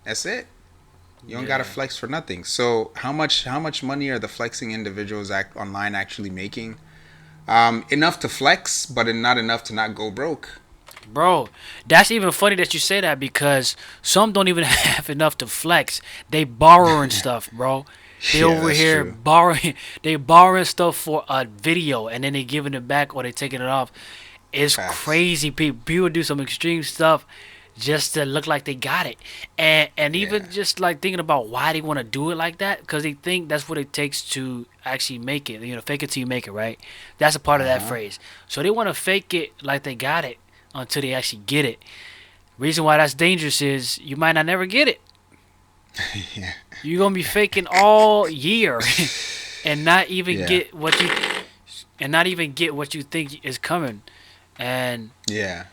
That's it. You don't gotta yeah, flex for nothing. So how much money are the flexing individuals online actually making? Enough to flex, but not enough to not go broke. bro. That's even funny that you say that because some don't even have enough to flex. They borrowing stuff, bro. They Yeah, over that's here true. borrowing. They borrowing stuff for a video and then they giving it back or they taking it off. It's Facts. crazy. People do some extreme stuff just to look like they got it, and Yeah. even just like thinking about why they want to do it like that, because they think that's what it takes to actually make it. Fake it till you make it, right? That's a part of Uh that huh. phrase. So they want to fake it like they got it until they actually get it. Reason why that's dangerous is you might not never get it. Yeah. You're gonna be faking all year and not even Yeah. get what you think is coming. And Yeah.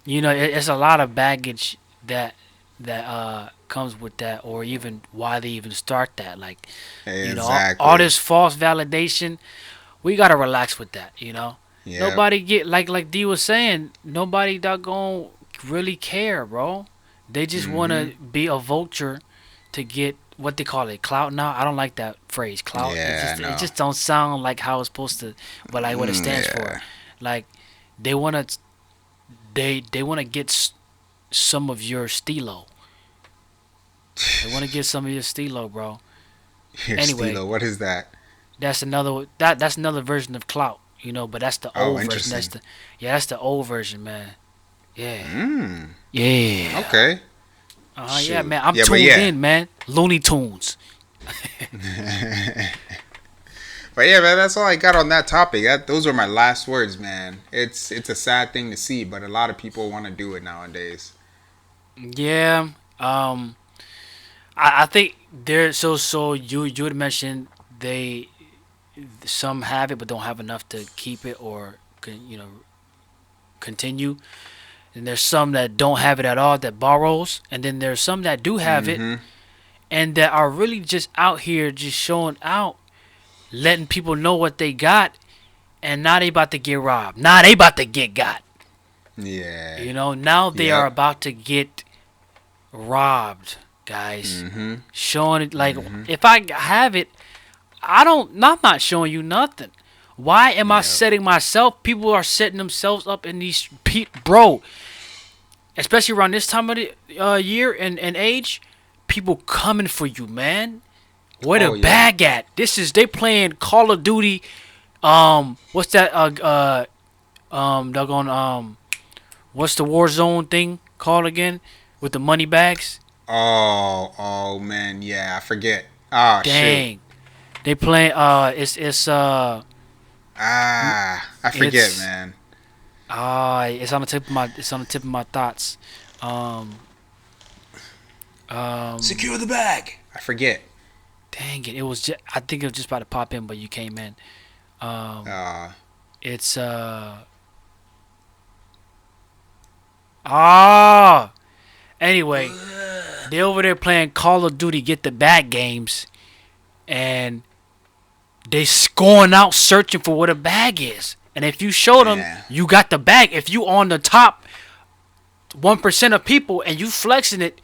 it's a lot of baggage that comes with that, or even why they even start that. Like, all Exactly. this false validation, we gotta relax with that. Yep. Nobody get like D was saying. Nobody doggone really care, bro. They just Mhm. wanna be a vulture to get what they call it, clout. Now I don't like that phrase, clout. It Yeah. just I it know. just don't sound like how it's supposed to, but like what it stands for. Yeah. Like, they wanna they wanna get some of your stilo. They want to get some of your stilo, bro. Here, Anyway, Stilo. What is that? that's another version of clout, but that's the Oh, old version. interesting. That's the old version, man. Yeah, Mm. yeah. Okay. Yeah, Shoot. man. I'm Yeah, but tuned yeah. in, man. Looney Tunes. But yeah, man, that's all I got on that topic. Those were my last words, man. It's a sad thing to see, but a lot of people want to do it nowadays. Yeah. I think there. So you had mentioned they some have it but don't have enough to keep it or continue. And there's some that don't have it at all that borrows, and then there's some that do have it Mm-hmm. and that are really just out here just showing out, letting people know what they got, and now they about to get robbed. Now they about to get got. Yeah. Now they are Yep. about to get robbed. guys. Mm-hmm. Showing it like Mm-hmm. if I have it, I'm not showing you nothing. Why am I Yep. setting myself? People are setting themselves up in these bro, especially around this time of the year and age. People coming for you, man. Where the Oh yeah. bag at? They playing Call of Duty. What's that? Doggone what's the Warzone thing called again? With the money bags. Oh man, yeah, I forget. Ah, shoot. Dang, they playing. I forget, It's man. it's on the tip of my thoughts. Um, um, Secure the bag. I forget. dang it! It was I think it was just about to pop in, but you came in. Um, Uh, it's ah. Anyway, they over there playing Call of Duty Get the Bag games, and they going out searching for what a bag is. And if you show them yeah. you got the bag, if you on the top 1% of people and you flexing it,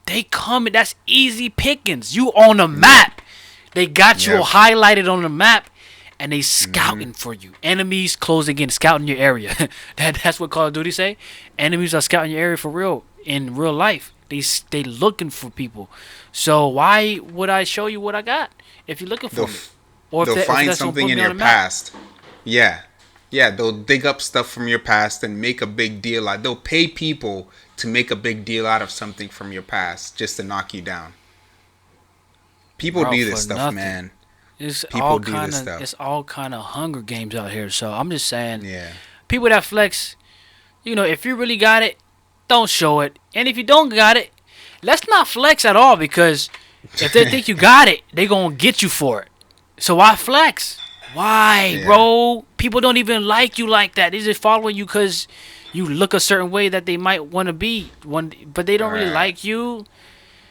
they coming. That's easy pickings. You on the Yep. map. They got you Yep. highlighted on the map, and they Mm-hmm. scouting for you. Enemies closing in, scouting your area. That's what Call of Duty say. Enemies are scouting your area for real in real life. They looking for people. So why would I show you what I got if you're looking They'll for me, or they'll if find that's gonna something put in me on your the map? past. Yeah. Yeah, they'll dig up stuff from your past and make a big deal out. They'll pay people to make a big deal out of something from your past just to knock you down. People Bro, do for this stuff, nothing. man. People do this stuff. It's all kind of Hunger Games out here. So I'm just saying, Yeah. people that flex, if you really got it, don't show it. And if you don't got it, let's not flex at all because if they think you got it, they gonna get you for it. So why flex? Why, Yeah. bro? People don't even like you like that. They just following you because you look a certain way that they might want to be one, but they don't really Right. like you,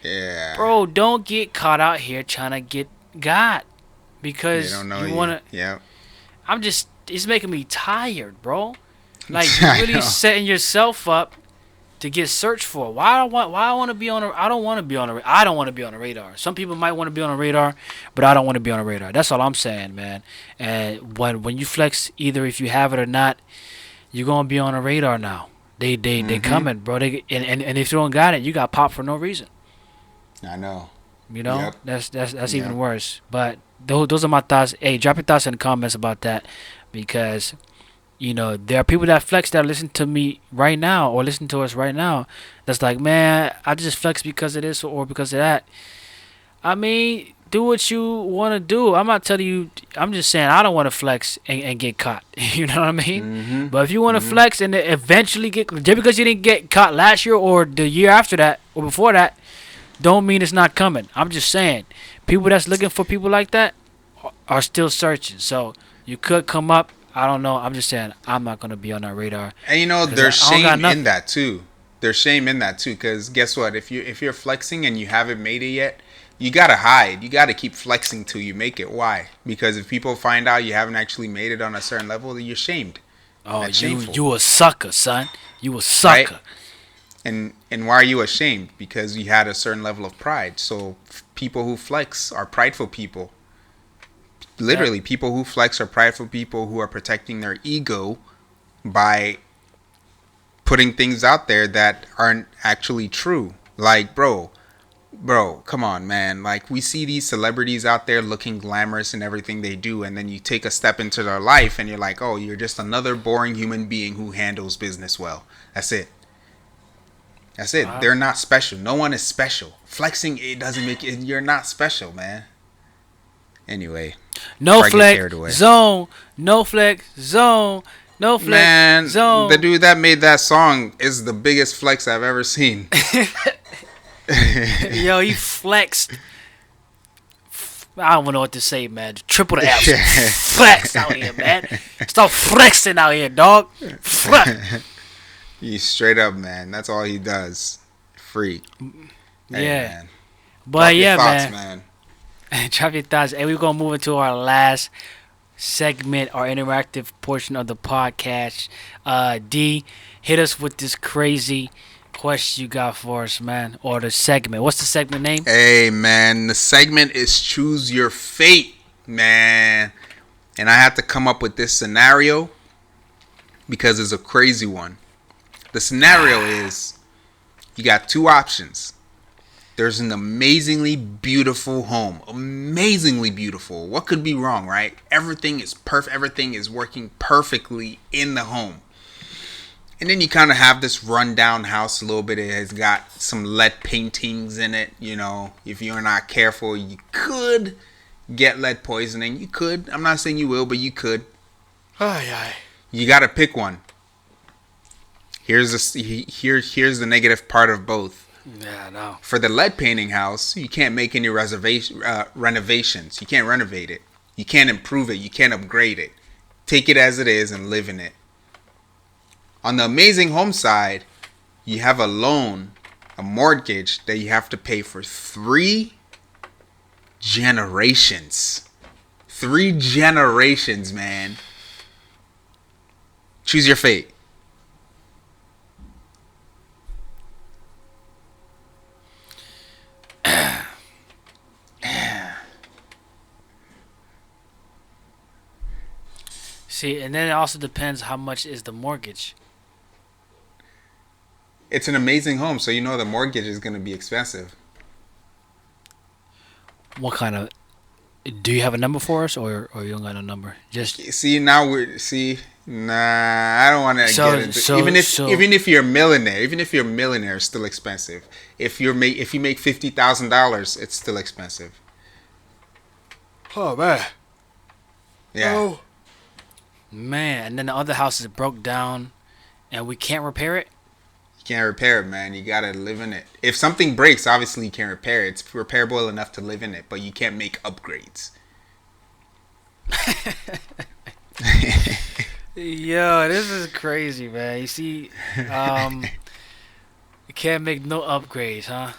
Yeah. bro. Don't get caught out here trying to get got They because don't know you you. wanna. Yep. It's making me tired, bro. Like you I really know. setting yourself up to get searched for. Why I want to be on a I don't want to be on a I don't want to be on a radar. Some people might want to be on a radar, but I don't want to be on a radar. That's all I'm saying, man. And when you flex, either if you have it or not, you're gonna be on a radar now. They Mm-hmm. coming, bro. And if you don't got it, you got popped for no reason. I know. You know Yep. that's even Yep. worse. But those are my thoughts. Hey, drop your thoughts in the comments about that because there are people that flex that listen to me right now or listen to us right now. That's like, man, I just flex because of this or because of that. I mean, do what you want to do. I'm not telling you. I'm just saying I don't want to flex and get caught. You know what I mean? Mm-hmm. But if you want to Mm-hmm. flex and eventually get, just because you didn't get caught last year or the year after that or before that, don't mean it's not coming. I'm just saying, people that's looking for people like that are still searching. So you could come up. I don't know. I'm just saying I'm not gonna be on that radar And because there's I don't got shame in nothing. that too. There's shame in that too, because guess what? If you're flexing and you haven't made it yet, you gotta hide. You gotta keep flexing till you make it. Why? Because if people find out you haven't actually made it on a certain level, you're shamed. Oh, That's you shameful, you a sucker, son. You a right? sucker. And why are you ashamed? Because you had a certain level of pride. So people who flex are prideful people. Yep. Literally, people who flex are prideful people who are protecting their ego by putting things out there that aren't actually true. Like, bro, come on, man. Like, we see these celebrities out there looking glamorous in everything they do, and then you take a step into their life and you're like, oh, you're just another boring human being who handles business well. That's it. That's it. Uh, They're not special. No one is special. Flexing, it doesn't make it. You're not special, man. Anyway, no before I get flex carried away. zone. No flex zone. No flex Man, the zone. dude that made that song is the biggest flex I've ever seen. Yo, he flexed. I don't know what to say, man. Triple the F. Flex out here, man. Stop flexing out here, dog. Flex. He's straight up, man. That's all he does. Freak. Hey, Yeah. man. But Drop your yeah, thoughts, man. man. Drop your thoughts. And we're going to move into our last segment, our interactive portion of the podcast. D, hit us with this crazy question you got for us, man? Or the segment? What's the segment name? Hey, man, the segment is Choose Your Fate, man. And I had to come up with this scenario because it's a crazy one. The scenario is you got two options. There's an amazingly beautiful home. Amazingly beautiful. What could be wrong, right? Everything is perfect. Everything is working perfectly in the home. And then you kind of have this rundown house a little bit. It has got some lead paintings in it. You know, if you're not careful, you could get lead poisoning. You could. I'm not saying you will, but you could. Ay, ay. You got to pick one. Here's the negative part of both. Yeah, no. For the lead painting house, you can't make any renovations. You can't renovate it. You can't improve it. You can't upgrade it. Take it as it is and live in it. On the amazing home side, you have a loan, a mortgage that you have to pay for 3 generations. 3 generations, man. Choose your fate. See, and then it also depends how much is the mortgage. It's an amazing home, so you know the mortgage is going to be expensive. What kind of? Do you have a number for us, or you don't got a number? Just See, now nah, I don't want to get into even if you're a millionaire, it's still expensive. If you make $50,000, it's still expensive. oh man, Yeah. oh man, and then the other house is broke down, and we can't repair it. You can't repair it, man. You gotta live in it. If something breaks, obviously you can repair it. It's repairable enough to live in it, but you can't make upgrades. Yo, this is crazy, man. You see, you can't make no upgrades, huh?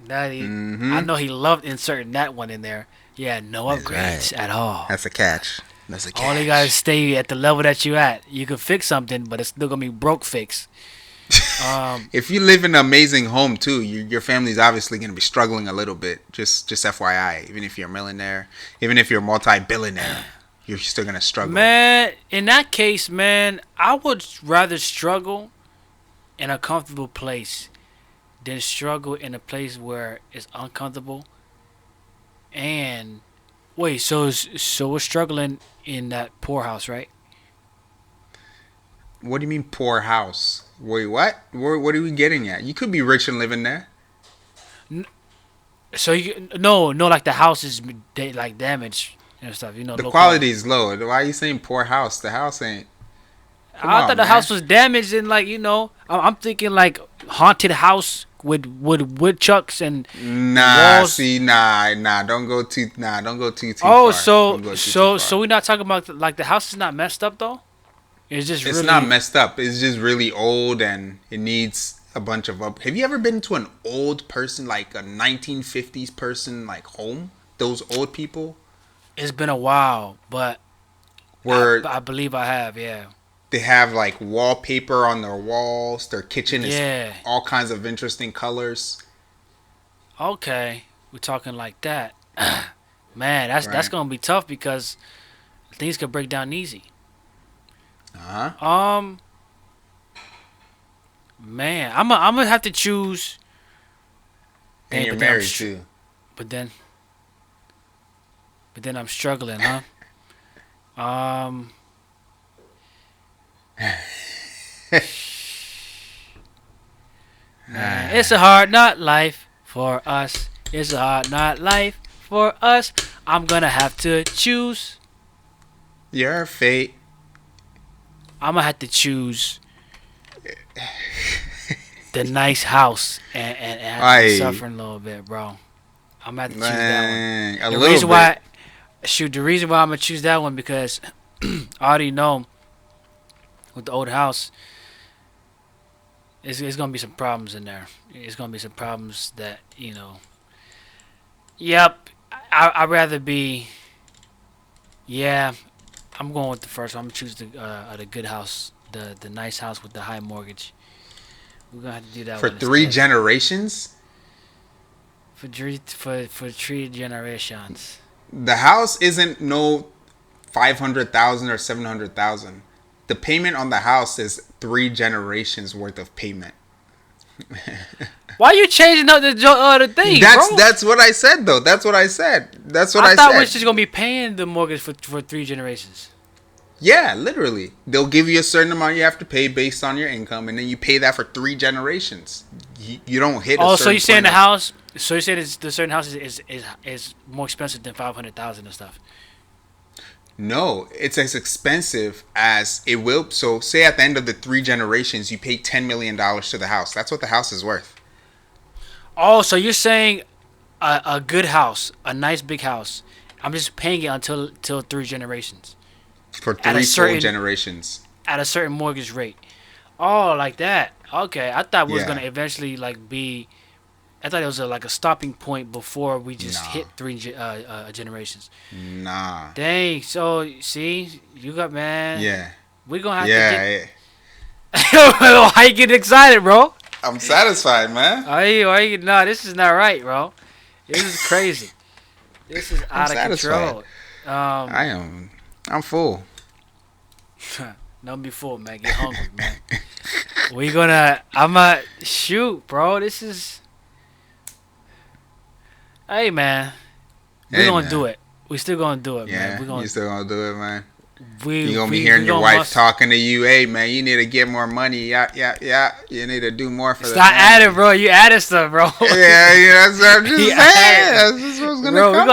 I know he loved inserting that one in there. Yeah, no upgrades at all. That's a catch. That's a catch. All you gotta stay at the level that you at. You can fix something, but it's still gonna be broke fix. If you live in an amazing home too, your family's obviously going to be struggling a little bit. Just FYI, even if you're a millionaire, even if you're a multi-billionaire, you're still going to struggle. Man, in that case, man, I would rather struggle in a comfortable place than struggle in a place where it's uncomfortable. And wait, so we're struggling in that poorhouse, right? What do you mean poor house? Wait, what? What are we getting at? You could be rich and live in there. So no, like the house is like damaged and stuff. You know, The low quality is low. Why are you saying poor house? The house ain't. I thought the house was damaged and like I'm thinking like haunted house with woodchucks and Nah, walls. see, nah. Don't go too far. Oh, Don't go too so far. we're not talking about like the house is not messed up though. It's just It's really not messed up. It's just really old and it needs a bunch of up. Have you ever been to an old person, like a 1950s person, like home? Those old people It's been a while, but where I believe I have. Yeah. they have like wallpaper on their walls. Their kitchen is Yeah. all kinds of interesting colors. Okay, we're talking like that. Man, that's Right. gonna be tough because things could break down easy. Uh-huh. Man, I'm gonna have to choose. And Dang, you're but then I'm married too. But then I'm struggling, huh? Um, man, it's a hard not life for us. It's a hard not life for us. I'm gonna have to choose. Your fate. I'm gonna have to choose the nice house and have to suffer a little bit, bro. I'm gonna have to choose that one. Man, a The little reason bit. why, the reason why I'm gonna choose that one because I already know with the old house, it's gonna be some problems in there. It's gonna be some problems that Yep, I'd rather be. Yeah, I'm going with the first one. I'm gonna choose the good house, the nice house with the high mortgage. We're gonna have to do that For one three instead. generations? For 3 generations. The house isn't no 500,000 or 700,000. The payment on the house is 3 generations worth of payment. Why you changing up the thing, bro? That's what I said though. That's what I said. That's what I I thought we said. was just gonna be paying the mortgage for 3 generations. Yeah, literally. They'll give you a certain amount you have to pay based on your income, and then you pay that for 3 generations. You don't hit a Oh, certain so you saying point the of- house? So you saying the certain house is more expensive than 500,000 and stuff? No, it's as expensive as it will. So, say at the end of the 3 generations, you pay $10 million to the house. That's what the house is worth. Oh, so you're saying a good house, a nice big house. I'm just paying it until 3 generations For at a three full certain generations. at a certain mortgage rate. Oh, like that. Okay, I thought we was gonna Yeah. eventually be. I thought it was like a stopping point before we just Nah. hit generations. Nah. Dang. So see, you got man. Yeah. We gonna have Yeah. to get. Why you getting excited, bro? I'm satisfied, man. Why you? Nah, this is not right, bro. This is crazy. This is I'm out of satisfied. control. I'm full. Don't be fooled, man. Get hungry, man. I'ma shoot, bro. This is. Hey, man. We're Hey, gonna man. do it. We still gonna do it, Yeah, man. We're gonna. you still gonna do it, man. We You gonna be we- hearing we your gonna wife must- talking to you. Hey, man, you need to get more money. Yeah. You need to do more for the Stop family. adding, bro. You added stuff, bro. Yeah, that's what I'm just He saying. added- That's just what's gonna Bro, come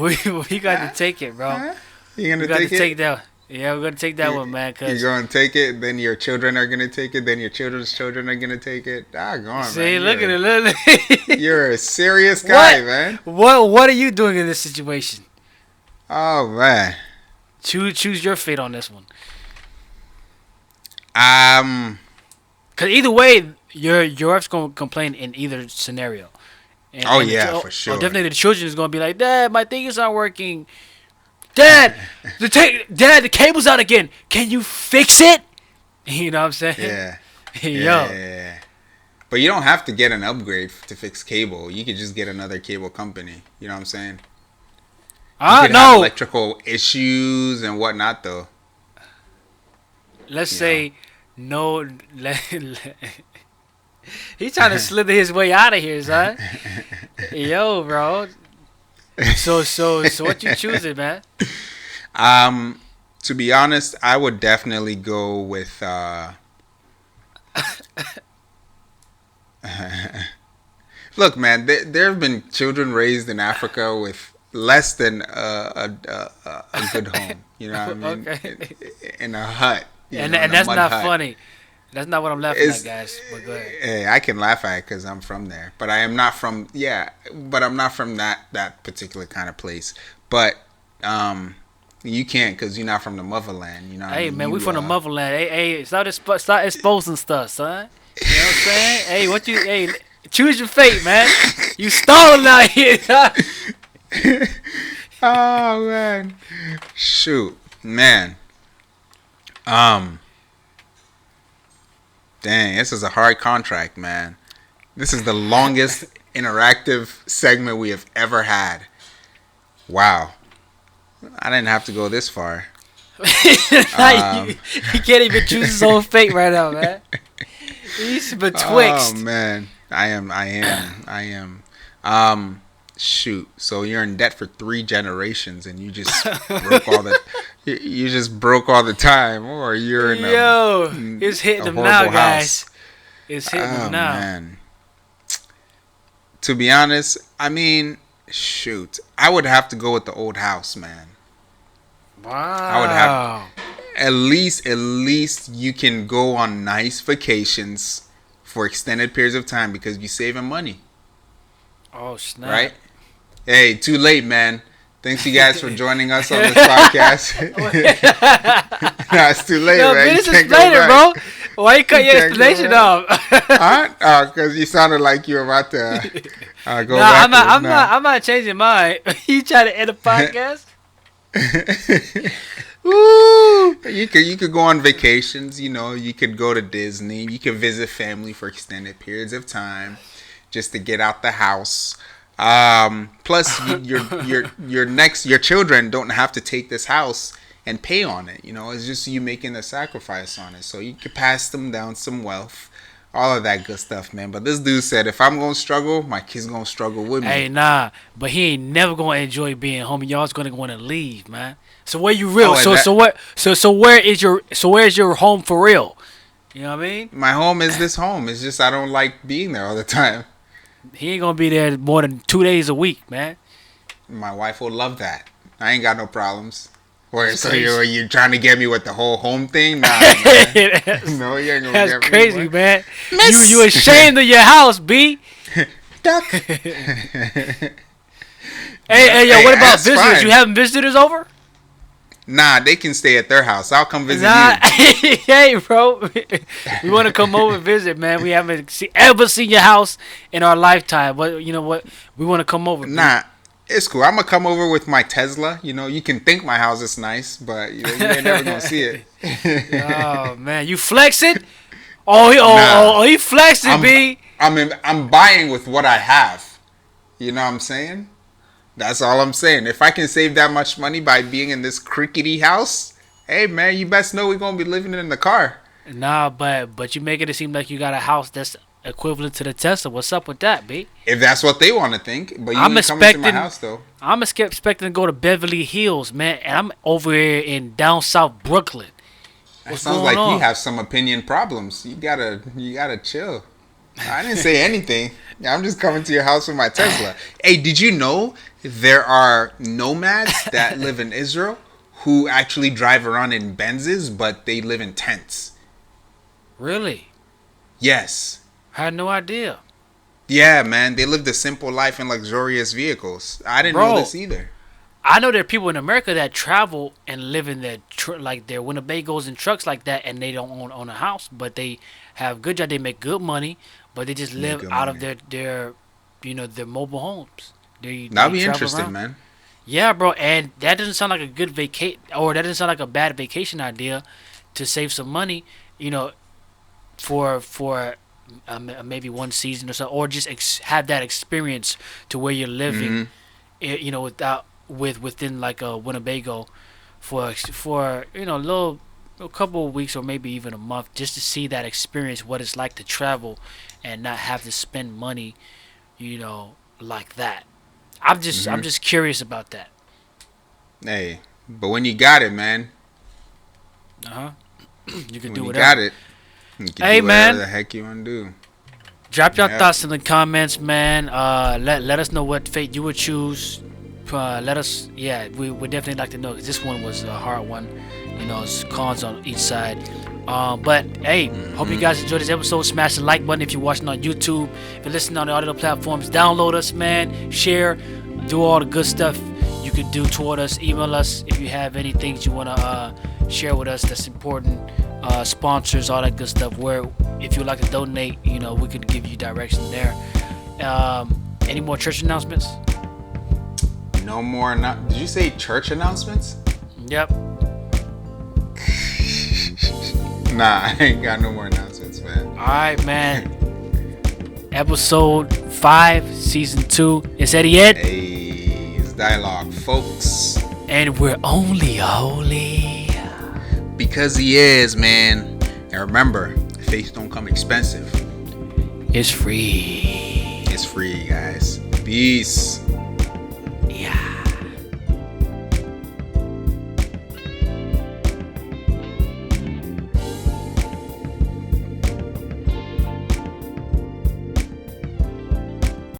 with it. we got to take it, bro. Huh? You We gonna got to take take it? that. Yeah, we're gonna take that one, man. You're Cause gonna take it, then your children are gonna take it, then your children's children are gonna take it. Ah, go on, see, man. look at it, look at it. You're a serious guy, man. What are you doing in this situation? Oh man. Choose your fate on this one. Um. Cause either way, your wife's gonna complain in either scenario. And, Oh, and the yeah, for sure. definitely the children is gonna be like, Dad, my thing is not working. Dad, Dad, the cable's out again. Can you fix it? You know what I'm saying? Yeah. Yo. Yeah. But you don't have to get an upgrade to fix cable. You could just get another cable company. You know what I'm saying? You could have No. electrical issues and whatnot, though. Let's You say no. He's trying to slither his way out of here, son. Yo, bro. So what you choosing, man? To be honest, I would definitely go with. Look, man, there have been children raised in Africa with less than a good home. You know what I mean? Okay. In a hut. And in a that's mud not hut. funny. That's not what I'm laughing It's- at, guys. But go ahead. Hey, I can laugh at it because I'm from there, but I am not from. Yeah, but I'm not from that particular kind of place. But you can't because you're not from the motherland. You know. What I Hey, mean? man, we You, from the motherland. Hey, start exposing stuff, son. You know what I'm saying? Hey, choose your fate, man. You stalling out here, son. Oh man, shoot, man. Dang, this is a hard contract, man. This is the longest interactive segment we have ever had. Wow, I didn't have to go this far. He can't even choose his own fate right now, man. He's betwixt. Oh man, I am. Shoot. So you're in debt for 3 generations, and you just broke all the. You just broke all the time, or you're in It's hitting a them now, horrible guys. house. It's hitting them now. Man. To be honest, I mean, shoot, I would have to go with the old house, man. Wow. I would have at least you can go on nice vacations for extended periods of time because you're saving money, Oh snap! right? Hey, too late, man. Thanks you guys for joining us on this podcast. Nah, it's too late, Yo, man. You finish can't go explaining, back. bro. Why you cut You your can't go explanation back. off? Huh? Oh, because you sounded like you were about to go Nah, backwards. I'm not changing mine. You trying to end a podcast? Woo! You could go on vacations. You know, you could go to Disney. You could visit family for extended periods of time, just to get out the house. Plus, your children don't have to take this house and pay on it. You know, it's just you making a sacrifice on it. So you could pass them down some wealth, all of that good stuff, man. But this dude said, if I'm gonna struggle, my kid's gonna struggle with me. Hey, nah, but he ain't never gonna enjoy being home. Y'all's gonna want to leave, man. So where you real? Where's your home for real? You know what I mean? My home is this home. It's just I don't like being there all the time. He ain't gonna be there more than 2 days a week, man. My wife will love that. I ain't got no problems. So you're trying to get me with the whole home thing? Nah, man. No, you ain't gonna That's get crazy, me, man. Miss. You ashamed of your house, B. Duck. Hey, yo, what about visitors? Fine. You having visitors over? Nah, they can stay at their house. I'll come visit you. Hey, bro. We want to come over and visit, man. We haven't ever seen your house in our lifetime. But you know what? We want to come over. Nah, it's cool. I'm going to come over with my Tesla. You know, you can think my house is nice, but you ain't never going to see it. Oh, man. You flexing? He flexing, B. I'm buying with what I have. You know what I'm saying? That's all I'm saying. If I can save that much money by being in this crickety house, hey, man, you best know we're going to be living in the car. Nah, but you making it seem like you got a house that's equivalent to the Tesla. What's up with that, B? If that's what they want to think. But you ain't coming to my house, though. I'm expecting to go to Beverly Hills, man. And I'm over here in down south Brooklyn. It sounds like you have some opinion problems. You gotta chill. I didn't say anything. I'm just coming to your house with my Tesla. Hey, did you know there are nomads that live in Israel who actually drive around in Benzes, but they live in tents? Really? Yes. I had no idea. Yeah, man. They live the simple life in luxurious vehicles. I didn't know this either. I know there are people in America that travel and live in their their Winnebagos and trucks like that, and they don't own a house, but they have good job. They make good money, but they just live out of their their mobile homes. That'd be interesting, around. Man. Yeah, bro, and that doesn't sound like a good that doesn't sound like a bad vacation idea to save some money, for maybe one season or so, or just have that experience to where you're living, within like a Winnebago for a couple of weeks or maybe even a month, just to see that experience, what it's like to travel and not have to spend money, like that. I'm just curious about that. Hey, but when you got it, man. You can do whatever. You got it. You can hey, do man. Whatever the heck you want to do. Drop your thoughts in the comments, man. Let us know what fate you would choose. Let us, we would definitely like to know, because this one was a hard one. It's cons on each side. But hey, hope you guys enjoyed this episode. Smash the like button if you're watching on YouTube. If you're listening on the audio platforms, download us, man. Share, do all the good stuff you could do toward us. Email us if you have any things you want to share with us that's important. Sponsors, all that good stuff. Where if you'd like to donate, we could give you direction there. Any more church announcements? No more. Did you say church announcements? Yep. Nah, I ain't got no more announcements, man. All right, man. Episode 5, season 2. It's EddyEd. Hey, it's Dialogue, folks. And we're only holy because he is, man. And remember, faith don't come expensive. It's free. It's free, guys. Peace.